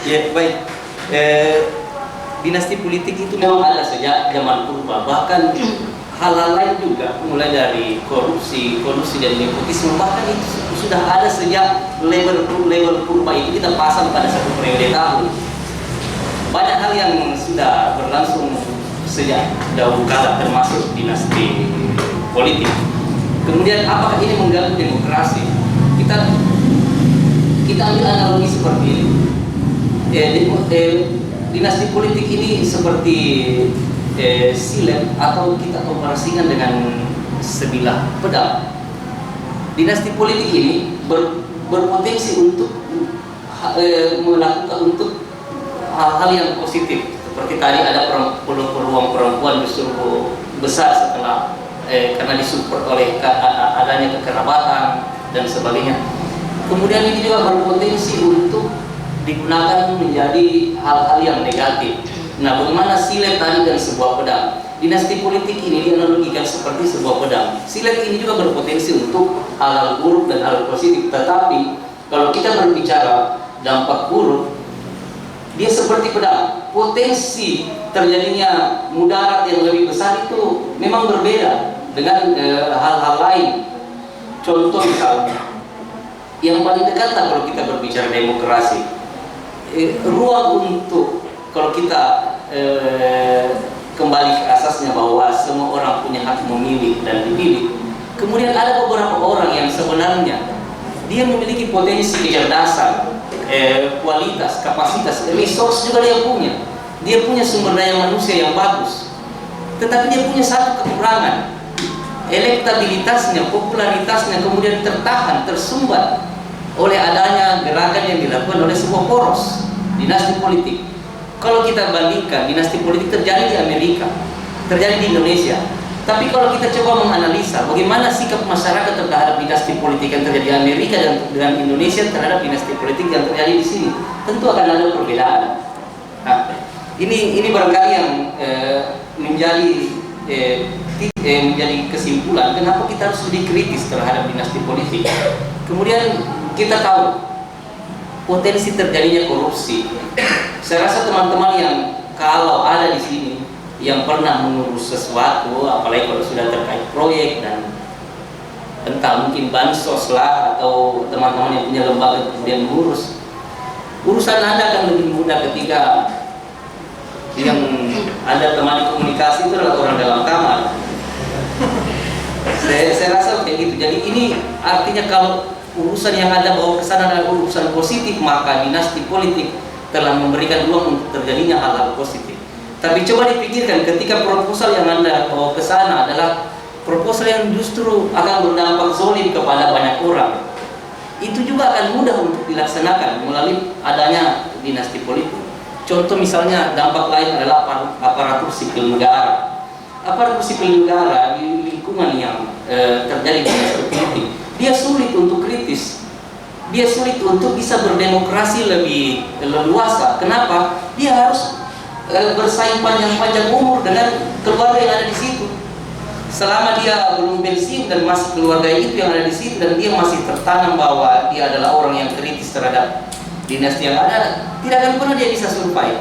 Ya baik. Dinasti politik itu memang ada sejak zaman purba. Bahkan hal-hal lain juga, mulai dari korupsi dan nepotisme, bahkan itu sudah ada sejak level purba itu kita pasang pada satu periode tahun. Banyak hal yang sudah berlangsung sejak dahulu kala, termasuk dinasti politik. Kemudian apakah ini mengganggu demokrasi? Kita ambil analogi seperti ini. dinasti politik ini seperti silet atau kita komparasikan dengan sebilah pedang. Dinasti politik ini berpotensi untuk melakukan untuk hal-hal yang positif. Seperti tadi ada peluang perempuan justru besar setelah karena disupport oleh adanya kekerabatan dan sebagainya. Kemudian ini juga berpotensi untuk digunakan menjadi hal-hal yang negatif. Nah, bagaimana silet tadi dan sebuah pedang? Dinasti politik ini dianalogikan seperti sebuah pedang. Silet ini juga berpotensi untuk hal-hal buruk dan hal positif. Tetapi kalau kita berbicara dampak buruk, dia seperti pedang. Potensi terjadinya mudarat yang lebih besar itu memang berbeda dengan hal-hal lain. Contoh misalnya, yang paling dekat lah kalau kita berbicara demokrasi, ruang untuk kalau kita kembali ke asasnya bahwa semua orang punya hak memilih dan dipilih. Kemudian ada beberapa orang yang sebenarnya dia memiliki potensi kecerdasan, kualitas, kapasitas, resource juga dia punya. Dia punya sumber daya manusia yang bagus. Tetapi dia punya satu kekurangan. Elektabilitasnya, popularitasnya kemudian tertahan, tersumbat oleh adanya gerakan yang dilakukan oleh sebuah poros dinasti politik. Kalau kita bandingkan, dinasti politik terjadi di Amerika, terjadi di Indonesia. Tapi kalau kita coba menganalisa bagaimana sikap masyarakat terhadap dinasti politik yang terjadi di Amerika dan dengan Indonesia terhadap dinasti politik yang terjadi di sini, tentu akan ada perbedaan. Nah, ini barangkali yang menjadi kesimpulan kenapa kita harus lebih kritis terhadap dinasti politik. Kemudian kita tahu potensi terjadinya korupsi. Saya rasa teman-teman yang kalau ada di sini yang pernah mengurus sesuatu, apalagi kalau sudah terkait proyek dan entah mungkin bansos lah atau teman-teman yang punya lembaga kemudian mengurus, urusan Anda akan lebih mudah ketika yang Anda temani komunikasi itu adalah orang dalam kamar. Saya rasa kayak gitu. Jadi ini artinya kalau urusan yang Anda bawa ke sana adalah urusan positif, maka dinasti politik telah memberikan ruang untuk terjadinya hal-hal positif. Tapi coba dipikirkan ketika proposal yang Anda bawa ke sana adalah proposal yang justru akan berdampak zolim kepada banyak orang, itu juga akan mudah untuk dilaksanakan melalui adanya dinasti politik. Contoh misalnya dampak lain adalah aparatur sipil negara. Aparatur sipil negara di lingkungan yang terjadi dinasti politik, dia sulit untuk kritis. Dia sulit untuk bisa berdemokrasi lebih leluasa. Kenapa? Dia harus bersaing panjang-panjang umur dengan keluarga yang ada di situ. Selama dia belum pensiun dan masih keluarga itu yang ada di situ dan dia masih tertanam bahwa dia adalah orang yang kritis terhadap dinasti yang ada, tidak akan pernah dia bisa survive.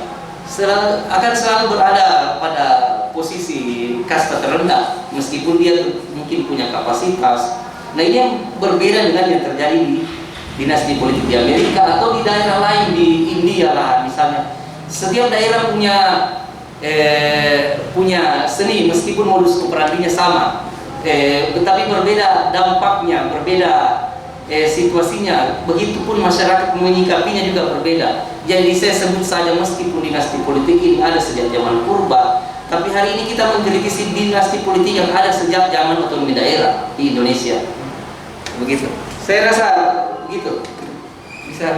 Akan selalu berada pada posisi kasta terendah meskipun dia mungkin punya kapasitas. Nah, ini yang berbeda dengan yang terjadi di dinasti politik di Amerika atau di daerah lain di India lah misalnya. Setiap daerah punya seni meskipun modus operandinya sama, tetapi berbeda dampaknya, berbeda situasinya. Begitupun masyarakat menyikapinya juga berbeda. Jadi saya sebut saja meskipun dinasti politik ini ada sejak zaman purba, tapi hari ini kita mengkritisi dinasti politik yang ada sejak zaman otonomi daerah di Indonesia. Begitu. Saya rasa begitu. Bisa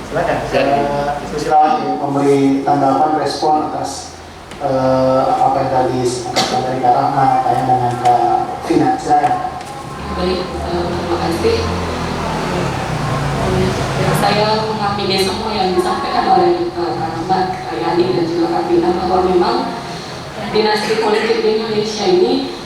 Silakan. Silakan memberi tanggapan respon atas apa yang tadi disampaikan dari Kak Rahma, tanya dengan Kak Vina. Silakan. Baik, terima kasih. Saya mengamini semua yang disampaikan oleh Kak Rahmat, Kak Yani dan juga Kak Vina bahwa memang dinasti politik di Indonesia ini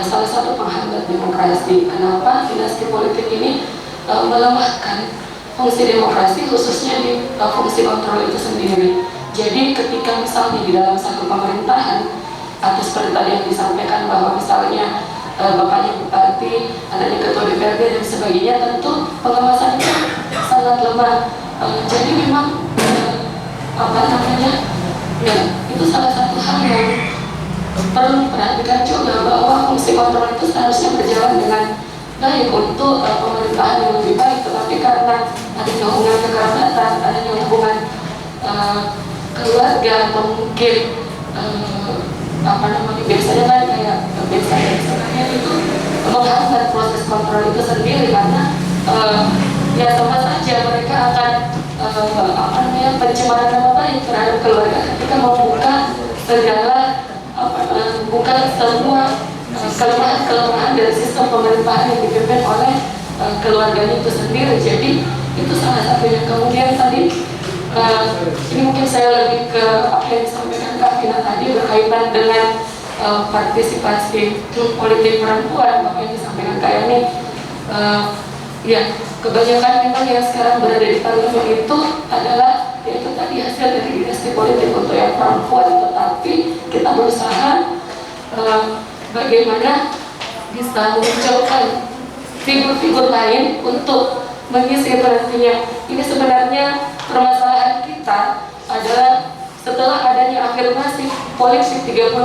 salah satu penghambat demokrasi. Kenapa dinasti politik ini melemahkan fungsi demokrasi, khususnya di fungsi kontrol itu sendiri. Jadi ketika misalnya di dalam satu pemerintahan atau seperti tadi yang disampaikan bahwa misalnya bapaknya bupati, anaknya ketua DPRD dan sebagainya, tentu pengawasan itu sangat lemah. Jadi memang ya, itu salah satu hal yang perlu diperhatikan juga, bahwa fungsi kontrol itu seharusnya berjalan dengan baik untuk pemerintahan yang lebih baik. Tetapi karena adanya hubungan kekerabatan, adanya hubungan keluarga atau mungkin biasanya kan kayak biasanya itu menghambat proses kontrol itu sendiri, karena ya sama saja mereka akan pencemaran nama baik terhadap keluarga ketika membuka segala bukan semua kelemahan dari sistem pemerintahan yang dipimpin oleh keluarganya itu sendiri. Jadi itu salah satunya. Kemudian tadi ini mungkin saya lebih ke apa yang disampaikan Kak Vina tadi berkaitan dengan partisipasi politik perempuan, apa yang disampaikan Kak Yani. Ya, kebanyakan memang yang sekarang berada di parlemen itu adalah yaitu tadi hasil dari dinasti politik untuk yang perempuan, tetapi kita berusaha bagaimana bisa memunculkan figur-figur lain untuk mengisi nantinya. Ini sebenarnya permasalahan kita adalah setelah adanya afirmasi politik 30%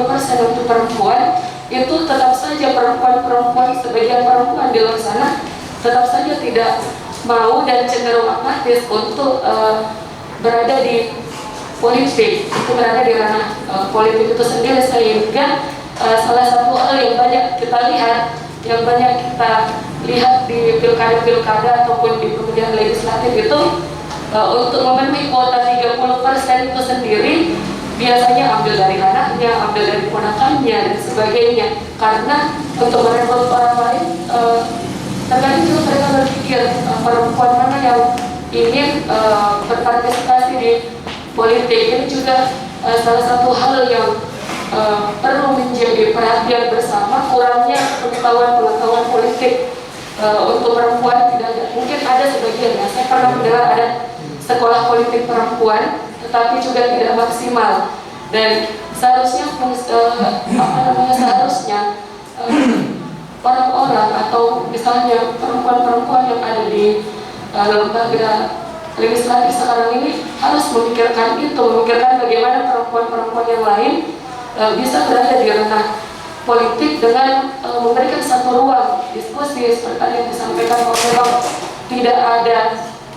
untuk perempuan, itu tetap saja perempuan-perempuan, sebagian perempuan di luar sana tetap saja tidak mau dan cenderung apatis untuk berada di politik, itu berada di ranah politik itu sendiri, sehingga salah satu hal yang banyak kita lihat di pilkada-pilkada ataupun di pemilihan legislatif itu untuk memenuhi kuota 30% itu sendiri biasanya ambil dari anaknya, ambil dari ponakannya dan sebagainya, karena untuk merekrut orang lain terkadang juga mereka berpikir perempuan mana yang ingin berpartisipasi di politik. Ini juga salah satu hal yang perlu menjadi perhatian bersama, kurangnya pengetahuan politik untuk perempuan tidak ada. Mungkin ada sebagian, ya, saya pernah mendengar ada sekolah politik perempuan, tetapi juga tidak maksimal. Dan seharusnya orang-orang atau misalnya perempuan-perempuan yang ada di lembaga legislatif sekarang ini harus memikirkan bagaimana perempuan-perempuan yang lain bisa berada di ranah politik dengan memberikan satu ruang diskusi seperti yang disampaikan bahwa memang tidak ada,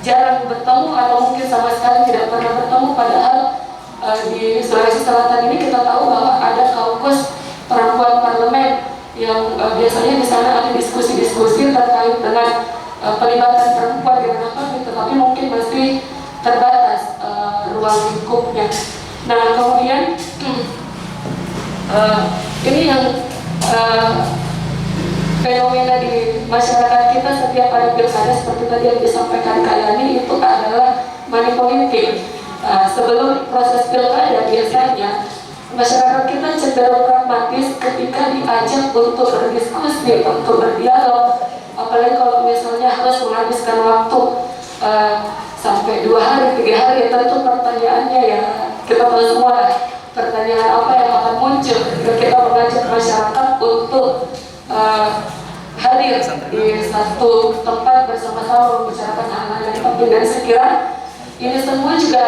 jarang bertemu atau mungkin sama sekali tidak pernah bertemu, padahal di Sulawesi Selatan ini kita tahu bahwa ada kaukus perempuan parlemen yang biasanya di sana ada diskusi-diskusi terkait dengan pelibatan perempuan di ranah publik, tetapi mungkin masih terbatas ruang lingkupnya. Nah, kemudian ini yang fenomena di masyarakat kita setiap ada pilkada seperti tadi yang disampaikan Kak Yani, itu adalah money politik. Sebelum proses pilkada biasanya masyarakat kita cenderung pragmatis ketika diajak untuk berdiskusi, untuk berdialog, apalagi kalau misalnya harus menghabiskan waktu sampai 2 hari, 3 hari, tentu pertanyaannya ya kita tahu semua pertanyaan apa yang akan muncul ketika kita mengajak masyarakat untuk hadir di satu tempat bersama-sama membicarakan hal-hal yang penting. Dan saya kira ini semua juga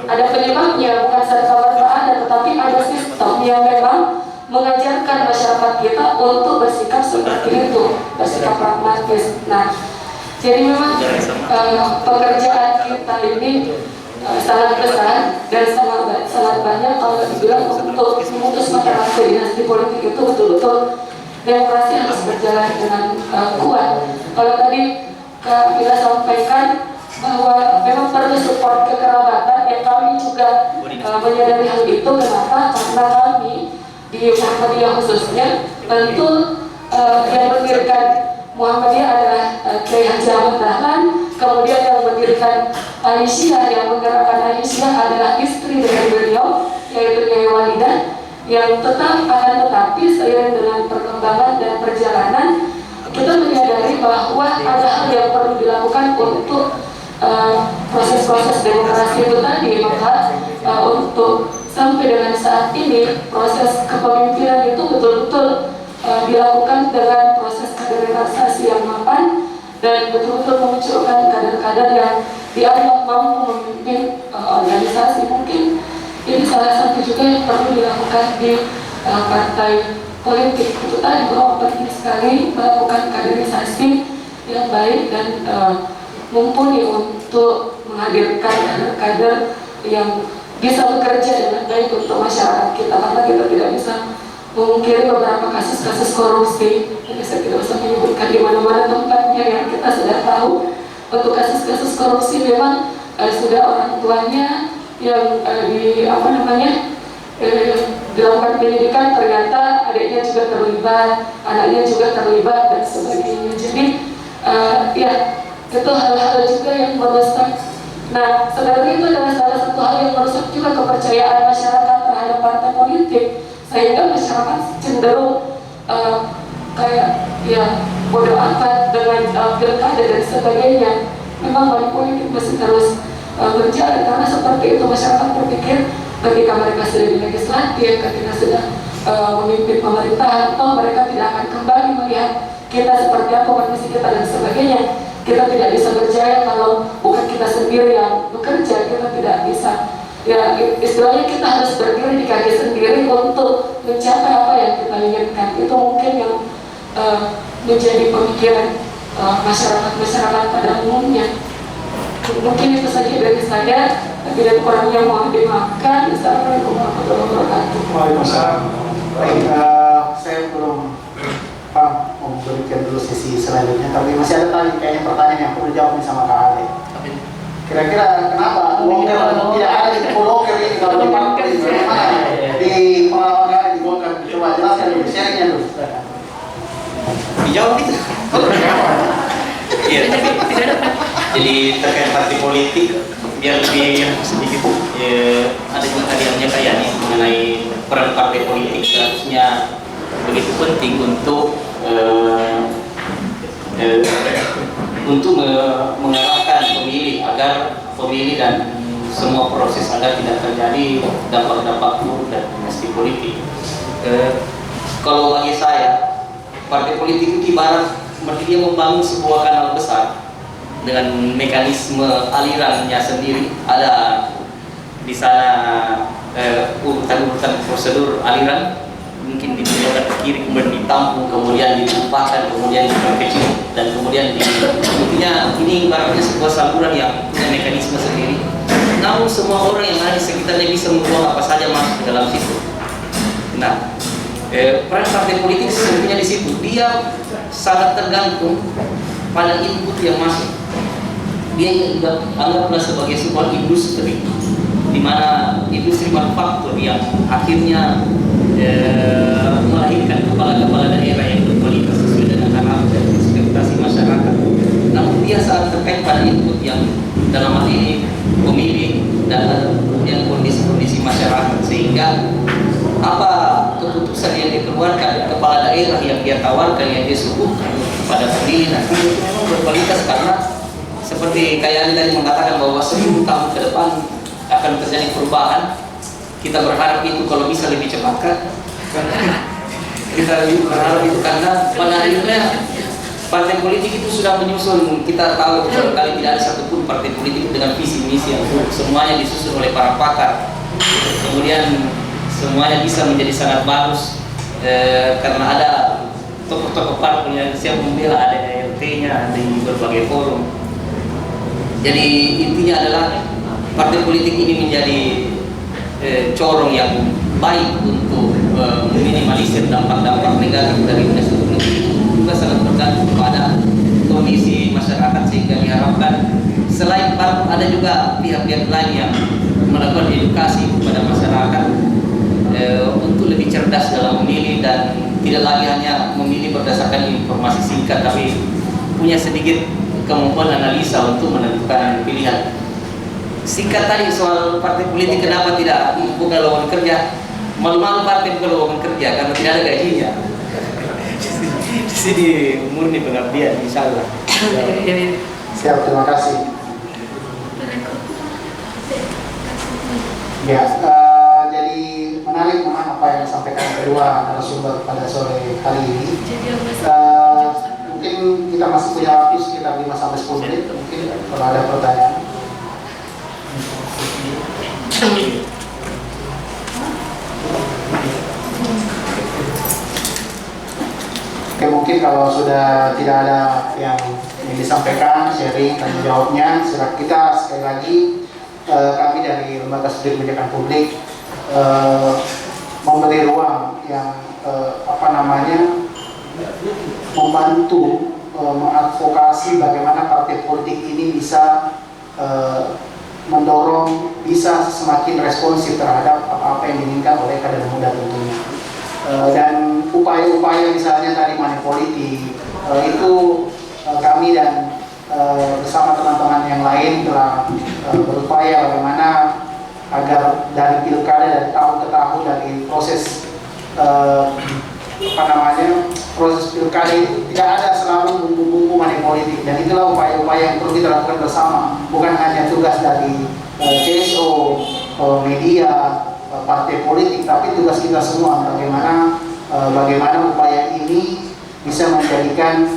ada penyebabnya, bukan serta-merta ada, tetapi ada sistem yang memang mengajarkan masyarakat kita untuk bersikap seperti itu, bersikap pragmatis. Nah, jadi memang pekerjaan kita ini sangat besar dan sangat banyak kalau dibilang untuk memutus mata rantai dinasti politik itu betul-betul demokrasi harus berjalan dengan kuat. Kalau tadi Kak Vina sampaikan bahwa memang perlu support kekerabatan, yang kami juga menyadari hal itu. Kenapa? Karena kami di Muhammadiyah khususnya, tentu yang mendirikan Muhammadiyah adalah Kiai Haji Ahmad Dahlan, kemudian yang mendirikan Aisyah, yang menggerakkan Aisyah adalah istri dari beliau, yaitu Kiai Walidah, yang tetapi seiring dengan perkembangan dan perjalanan kita menyadari bahwa ada hal yang perlu dilakukan untuk proses-proses demokrasi itu tadi. Maka untuk sampai dengan saat ini proses kepemimpinan itu betul-betul dilakukan dengan proses kaderisasi yang mapan dan betul-betul memunculkan kader-kader yang dianggap mampu memimpin organisasi. Mungkin ini salah satu juga yang perlu dilakukan di partai politik. Itu tadi bahwa penting sekali melakukan kaderisasi yang baik dan mumpuni untuk menghadirkan kader-kader yang bisa bekerja dengan baik untuk masyarakat kita, karena kita tidak bisa memungkiri beberapa kasus-kasus korupsi. Jadi saya tidak usah menyebutkan di mana-mana tempatnya yang kita sudah tahu. Untuk kasus-kasus korupsi memang sudah orang tuanya yang dilakukan penyidikan, ternyata adiknya juga terlibat, anaknya juga terlibat dan sebagainya. Jadi ya itu hal-hal juga yang merusak. Nah, sebenarnya itu adalah salah satu hal yang merusak juga kepercayaan masyarakat terhadap partai politik, sehingga masyarakat cenderung kayak ya bodoh amat dengan pilkada dan sebagainya. Memang money politik masih terus berjalan, karena seperti itu masyarakat berpikir ketika mereka sudah di legislatif, ketika sudah memimpin pemerintahan, toh mereka tidak akan kembali melihat kita seperti apa kondisi kita dan sebagainya. Kita tidak bisa berjaya kalau bukan kita sendiri yang bekerja. Kita tidak bisa, ya istilahnya kita harus berdiri di kaki sendiri untuk mencapai apa yang kita inginkan. Itu mungkin yang menjadi pemikiran masyarakat pada umumnya. Mungkin itu saja dari saya. Tapi dan kurangnya mohon dimaafkan. Assalamualaikum warahmatullahi wabarakatuh. Waalaikumsalam. Baik, saya belum memberikan dulu sesi selanjutnya, tapi masih ada tadi kayaknya pertanyaan yang perlu jawab nih sama Kak Ale. Kira-kira kenapa Walker tidak ada di Walker ini kalau di partai ini? Bagaimana di pengalaman di Walker? Coba jelaskan dulu, sharingnya dulu. Dijawab itu. Iya, tapi jadi terkait partai politik, biar lebih sedikit ada juga tadi yang menyatakan mengenai peran partai politik seharusnya begitu penting untuk mengarahkan pemilih agar pemilih dan semua proses agar tidak terjadi dampak-dampak buruk dan dinasti politik. Kalau bagi saya, partai politik itu ibarat seperti dia membangun sebuah kanal besar dengan mekanisme alirannya sendiri. Ada di sana urutan-urutan prosedur aliran, mungkin dibelokkan ke kiri, kemudian ditampung, kemudian ditumpahkan, kemudian diperkecil, dan kemudian intinya ini ibaratnya sebuah saluran yang punya mekanisme sendiri. Namun semua orang yang ada di sekitarnya bisa membuang apa saja masuk ke dalam situ. Nah, peran partai politik sesungguhnya di situ dia sangat tergantung pada input yang masuk. Dia juga anggaplah sebagai sebuah industri, di mana industri manufaktur yang akhirnya melahirkan kepala-kepala daerah yang berkualitas sesuai dengan harapan dan ekspektasi masyarakat. Namun dia sangat terkait pada input yang dalam hal ini pemilih dan kemudian kondisi-kondisi masyarakat, sehingga apa keputusan yang dikeluarkan kepala daerah yang dia tawarkan, yang dia suguhkan kepada pemilih nanti itu memang berkualitas, karena seperti kayak Anda tadi mengatakan bahwa 10 tahun ke depan akan terjadi perubahan. Kita berharap itu kalau bisa lebih cepat kan? Kita berharap itu karena pada akhirnya partai politik itu sudah menyusun. Kita tahu barangkali tidak ada satupun partai politik dengan visi misi yang semuanya disusun oleh para pakar. Kemudian semuanya bisa menjadi sangat bagus karena ada tokoh-tokoh partai yang siap membela, ada ART-nya di berbagai forum. Jadi intinya adalah partai politik ini menjadi corong yang baik untuk meminimalisir dampak-dampak negatif dari institusi itu, juga sangat bergantung pada kondisi masyarakat, sehingga diharapkan selain partai ada juga pihak-pihak lain yang melakukan edukasi kepada masyarakat untuk lebih cerdas dalam memilih dan tidak lagi hanya memilih berdasarkan informasi singkat, tapi punya sedikit kemampuan analisa untuk menentukan pilihan. Singkat tadi soal partai politik, kenapa tidak buka lowongan kerja? Malu-malu partai buka lowongan kerja karena tidak ada gajinya. Di sini murni pengabdian, insya Allah. Siap, terima kasih. Ya, jadi menarik memang apa yang disampaikan kedua narasumber pada sore hari ini. Mungkin kita masih punya waktu sekitar 5-10 menit, mungkin kalau ada pertanyaan. Oke, mungkin kalau sudah tidak ada yang disampaikan, sharing dan jawabnya, surat kita sekali lagi kami dari Lembaga Studi Kebijakan Publik memberi ruang yang membantu mengadvokasi bagaimana partai politik ini bisa mendorong, bisa semakin responsif terhadap apa-apa yang diinginkan oleh kader muda tentunya. Dan upaya-upaya misalnya tadi money politik itu kami dan bersama teman-teman yang lain telah berupaya bagaimana agar dari pilkada dari tahun ke tahun dari proses proses pilkada itu tidak ada selalu bumbu-bumbu money politik, dan itulah upaya-upaya yang perlu kita lakukan bersama, bukan hanya tugas dari CSO, media, partai politik, tapi tugas kita semua bagaimana upaya ini bisa menjadikan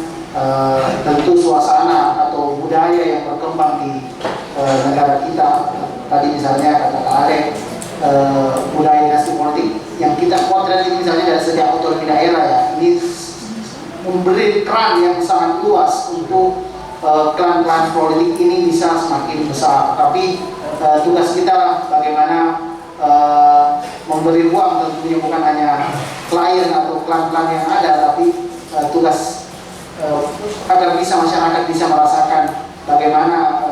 tentu suasana atau budaya yang berkembang di negara kita. Tadi misalnya kata Kak Alek, budaya dinasti politik yang kita potret ini misalnya dari sejak otonomi daerah ya, ini memberi peran yang sangat luas untuk klan-klan politik ini bisa semakin besar. Tapi tugas kita bagaimana memberi ruang, tentunya bukan hanya klien atau klan-klan yang ada, tapi tugas agar bisa masyarakat bisa merasakan bagaimana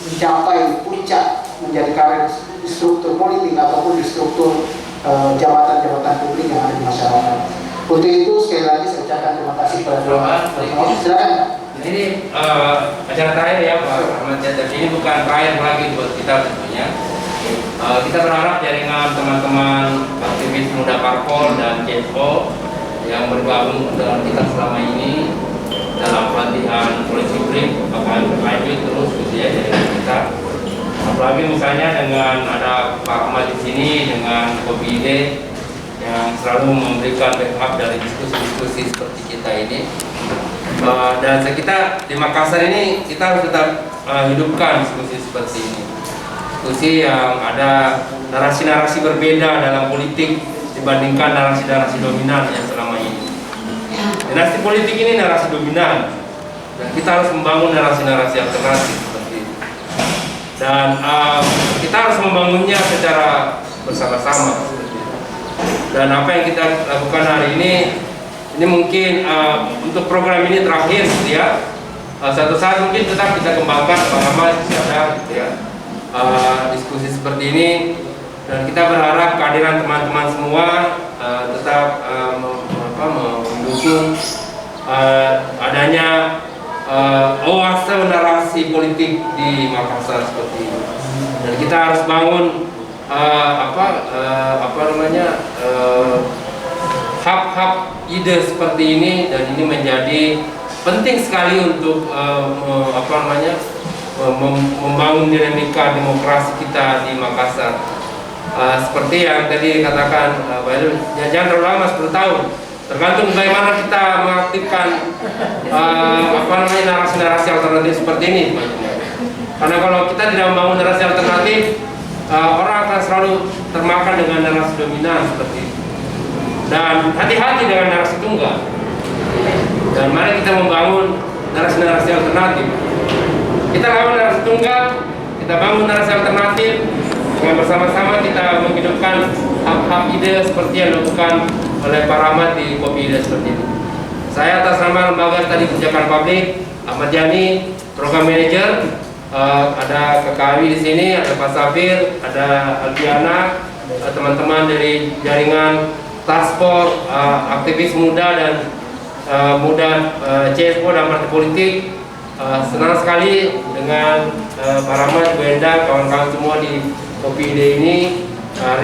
mencapai puncak menjadi karir di struktur politik ataupun di struktur jabatan-jabatan publik yang ada di masyarakat. Untuk itu sekali lagi saya ucapkan terima kasih kepada silakan. Ini acara terakhir ya Pak Ahmad Jadad, ini bukan terakhir lagi buat kita tentunya. Kita berharap jaringan teman-teman aktivis muda parpol dan CSO yang bergabung dengan kita selama ini dalam pelatihan polisi brief akan berlanjut terus gitu ya jaringan kita. Apalagi misalnya dengan ada Pak Ahmad di sini dengan Kopi Ide yang selalu memberikan backup dari diskusi-diskusi seperti kita ini. Dan kita di Makassar ini kita harus tetap hidupkan diskusi seperti ini. Diskusi yang ada narasi-narasi berbeda dalam politik dibandingkan narasi-narasi dominan yang selama ini. Dinasti politik ini narasi dominan, dan kita harus membangun narasi-narasi alternatif seperti itu. Dan kita harus membangunnya secara bersama-sama. Dan apa yang kita lakukan hari ini mungkin untuk program ini terakhir gitu ya. Satu saat mungkin tetap kita kembangkan pengalaman ada gitu ya. Diskusi seperti ini, dan kita berharap kehadiran teman-teman semua tetap mendukung adanya oase narasi politik di Makassar seperti ini. Dan kita harus bangun hub-hub ide seperti ini, dan ini menjadi penting sekali untuk membangun dinamika demokrasi kita di Makassar. Seperti yang tadi dikatakan jangan terlalu lama 10 tahun, tergantung bagaimana kita mengaktifkan narasi-narasi alternatif seperti ini. Karena kalau kita tidak membangun narasi alternatif, orang akan selalu termakan dengan narasi dominan seperti itu. Dan hati-hati dengan narasi tunggal. Dan mari kita membangun narasi-narasi alternatif. Kita lawan narasi tunggal, kita bangun narasi alternatif. Dengan bersama-sama kita menghidupkan hub-hub ide seperti yang dilakukan oleh Pak Rahmat di Kopi Ide seperti ini. Saya atas nama Lembaga Studi Kebijakan Publik, Ahmad Yani, Program Manager, ada Kakawi di sini, ada Pak Safir, ada Alfiana, teman-teman dari jaringan Task Force, aktivis muda dan CSO dan partai politik. Senang sekali dengan Pak Rahmat, Bu Enda, kawan-kawan semua di Kopi Ide ini,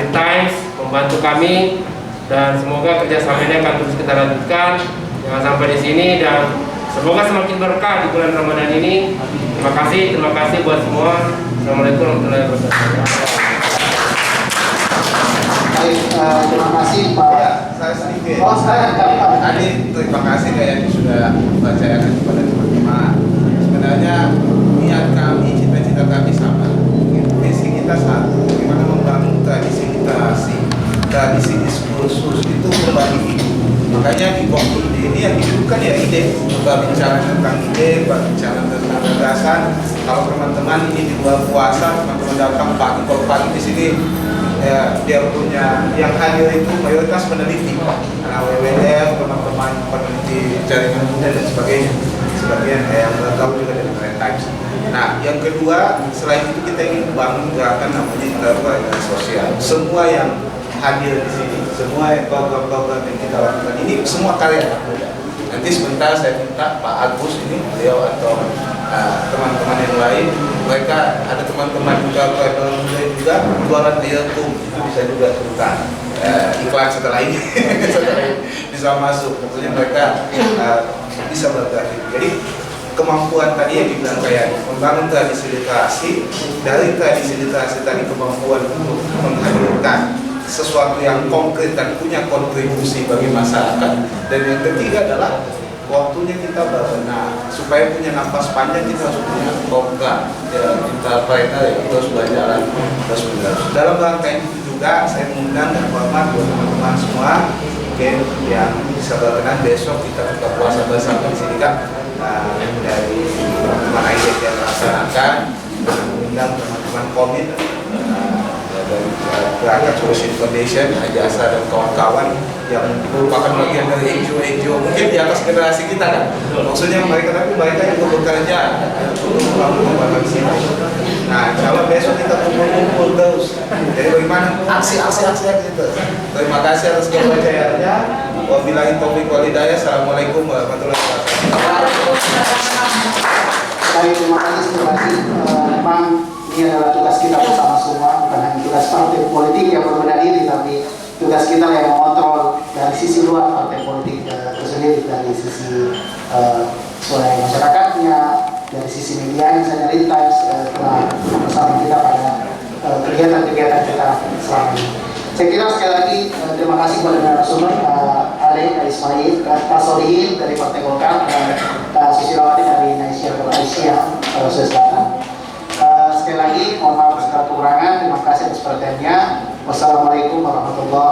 Times membantu kami, dan semoga kerjasama ini akan terus kita lanjutkan. Jangan sampai di sini, dan semoga semakin berkah di bulan Ramadan ini. Terima kasih buat semua. Assalamualaikum warahmatullahi wabarakatuh. Baik, terima kasih Pak. Ya, saya sedikit. Tadi terima kasih kayaknya sudah bacakan kepada teman-teman. Sebenarnya niat kami, cita-cita kami sama. Visi kita satu, bagaimana membangun tradisi literasi, tradisi diskursus itu berbagi hidup. Makanya di Kopi Ide ini yang dihidupkan ya ide, berbicara tentang ide, berbicara tentang gagasan, Kalau teman-teman ini di luar puasa, teman-teman datang pagi, kalau pagi di sini dia punya yang hadir itu mayoritas peneliti, anak WWF, teman-teman peneliti jaringan muda dan sebagainya. Sebagian yang tahu juga dari Maritime Times. Nah, yang kedua, selain itu kita ingin bangun gerakan namanya interpelasi sosial. Semua yang hadir di sini, semua program-program yang kita lakukan ini semua karya anak muda. Nanti sebentar saya minta Pak Agus ini, beliau atau teman-teman yang lain, mereka ada teman-teman juga juga jualan air itu bisa juga tentang iklan setelah ini bisa masuk. Maksudnya mereka bisa bergerak. Jadi kemampuan tadi yang dibilang kayak membangun tradisi literasi, dari tradisi literasi tadi kemampuan untuk menghadirkan sesuatu yang konkret dan punya kontribusi bagi masyarakat. Dan yang ketiga adalah waktunya kita bebenah, supaya punya nafas panjang kita harus punya program ya, kita terus berjalan terus menerus. Dalam rangka itu juga saya mengundang dan hormat buat teman-teman semua mungkin yang bisa berkenan besok kita buka puasa bersama di sini kan, dari teman-teman IDEC yang melaksanakan, mengundang teman-teman komit dari Gerakan Solution Foundation, Ajasa dan kawan-kawan yang merupakan bagian dari NGO mungkin di atas generasi kita kan. Maksudnya mereka juga bekerja untuk membangun sini. Nah, kalau besok kita kumpul terus. Jadi bagaimana aksi itu. Terima kasih atas kepercayaannya. Wabillahi taufiq wal hidayah. Assalamualaikum warahmatullahi wabarakatuh. Baik, terima kasih. Memang ini adalah tugas kita bersama semua, bukan hanya tugas partai politik yang berbeda diri, tapi tugas kita yang mengontrol dari sisi luar partai politik itu sendiri, dari sisi suara masyarakatnya, dari sisi media, misalnya Times telah bersama kita pada kegiatan-kegiatan kita selama ini. Saya kira sekali lagi terima kasih kepada narasumber Ale, Kak Ismail, Kak Solihin dari Partai Golkar, dan Kak Susilawati dari Indonesia Sulawesi Selatan. Sekali lagi mohon maaf segala kekurangan. Terima kasih atas perhatiannya. Wassalamualaikum warahmatullahi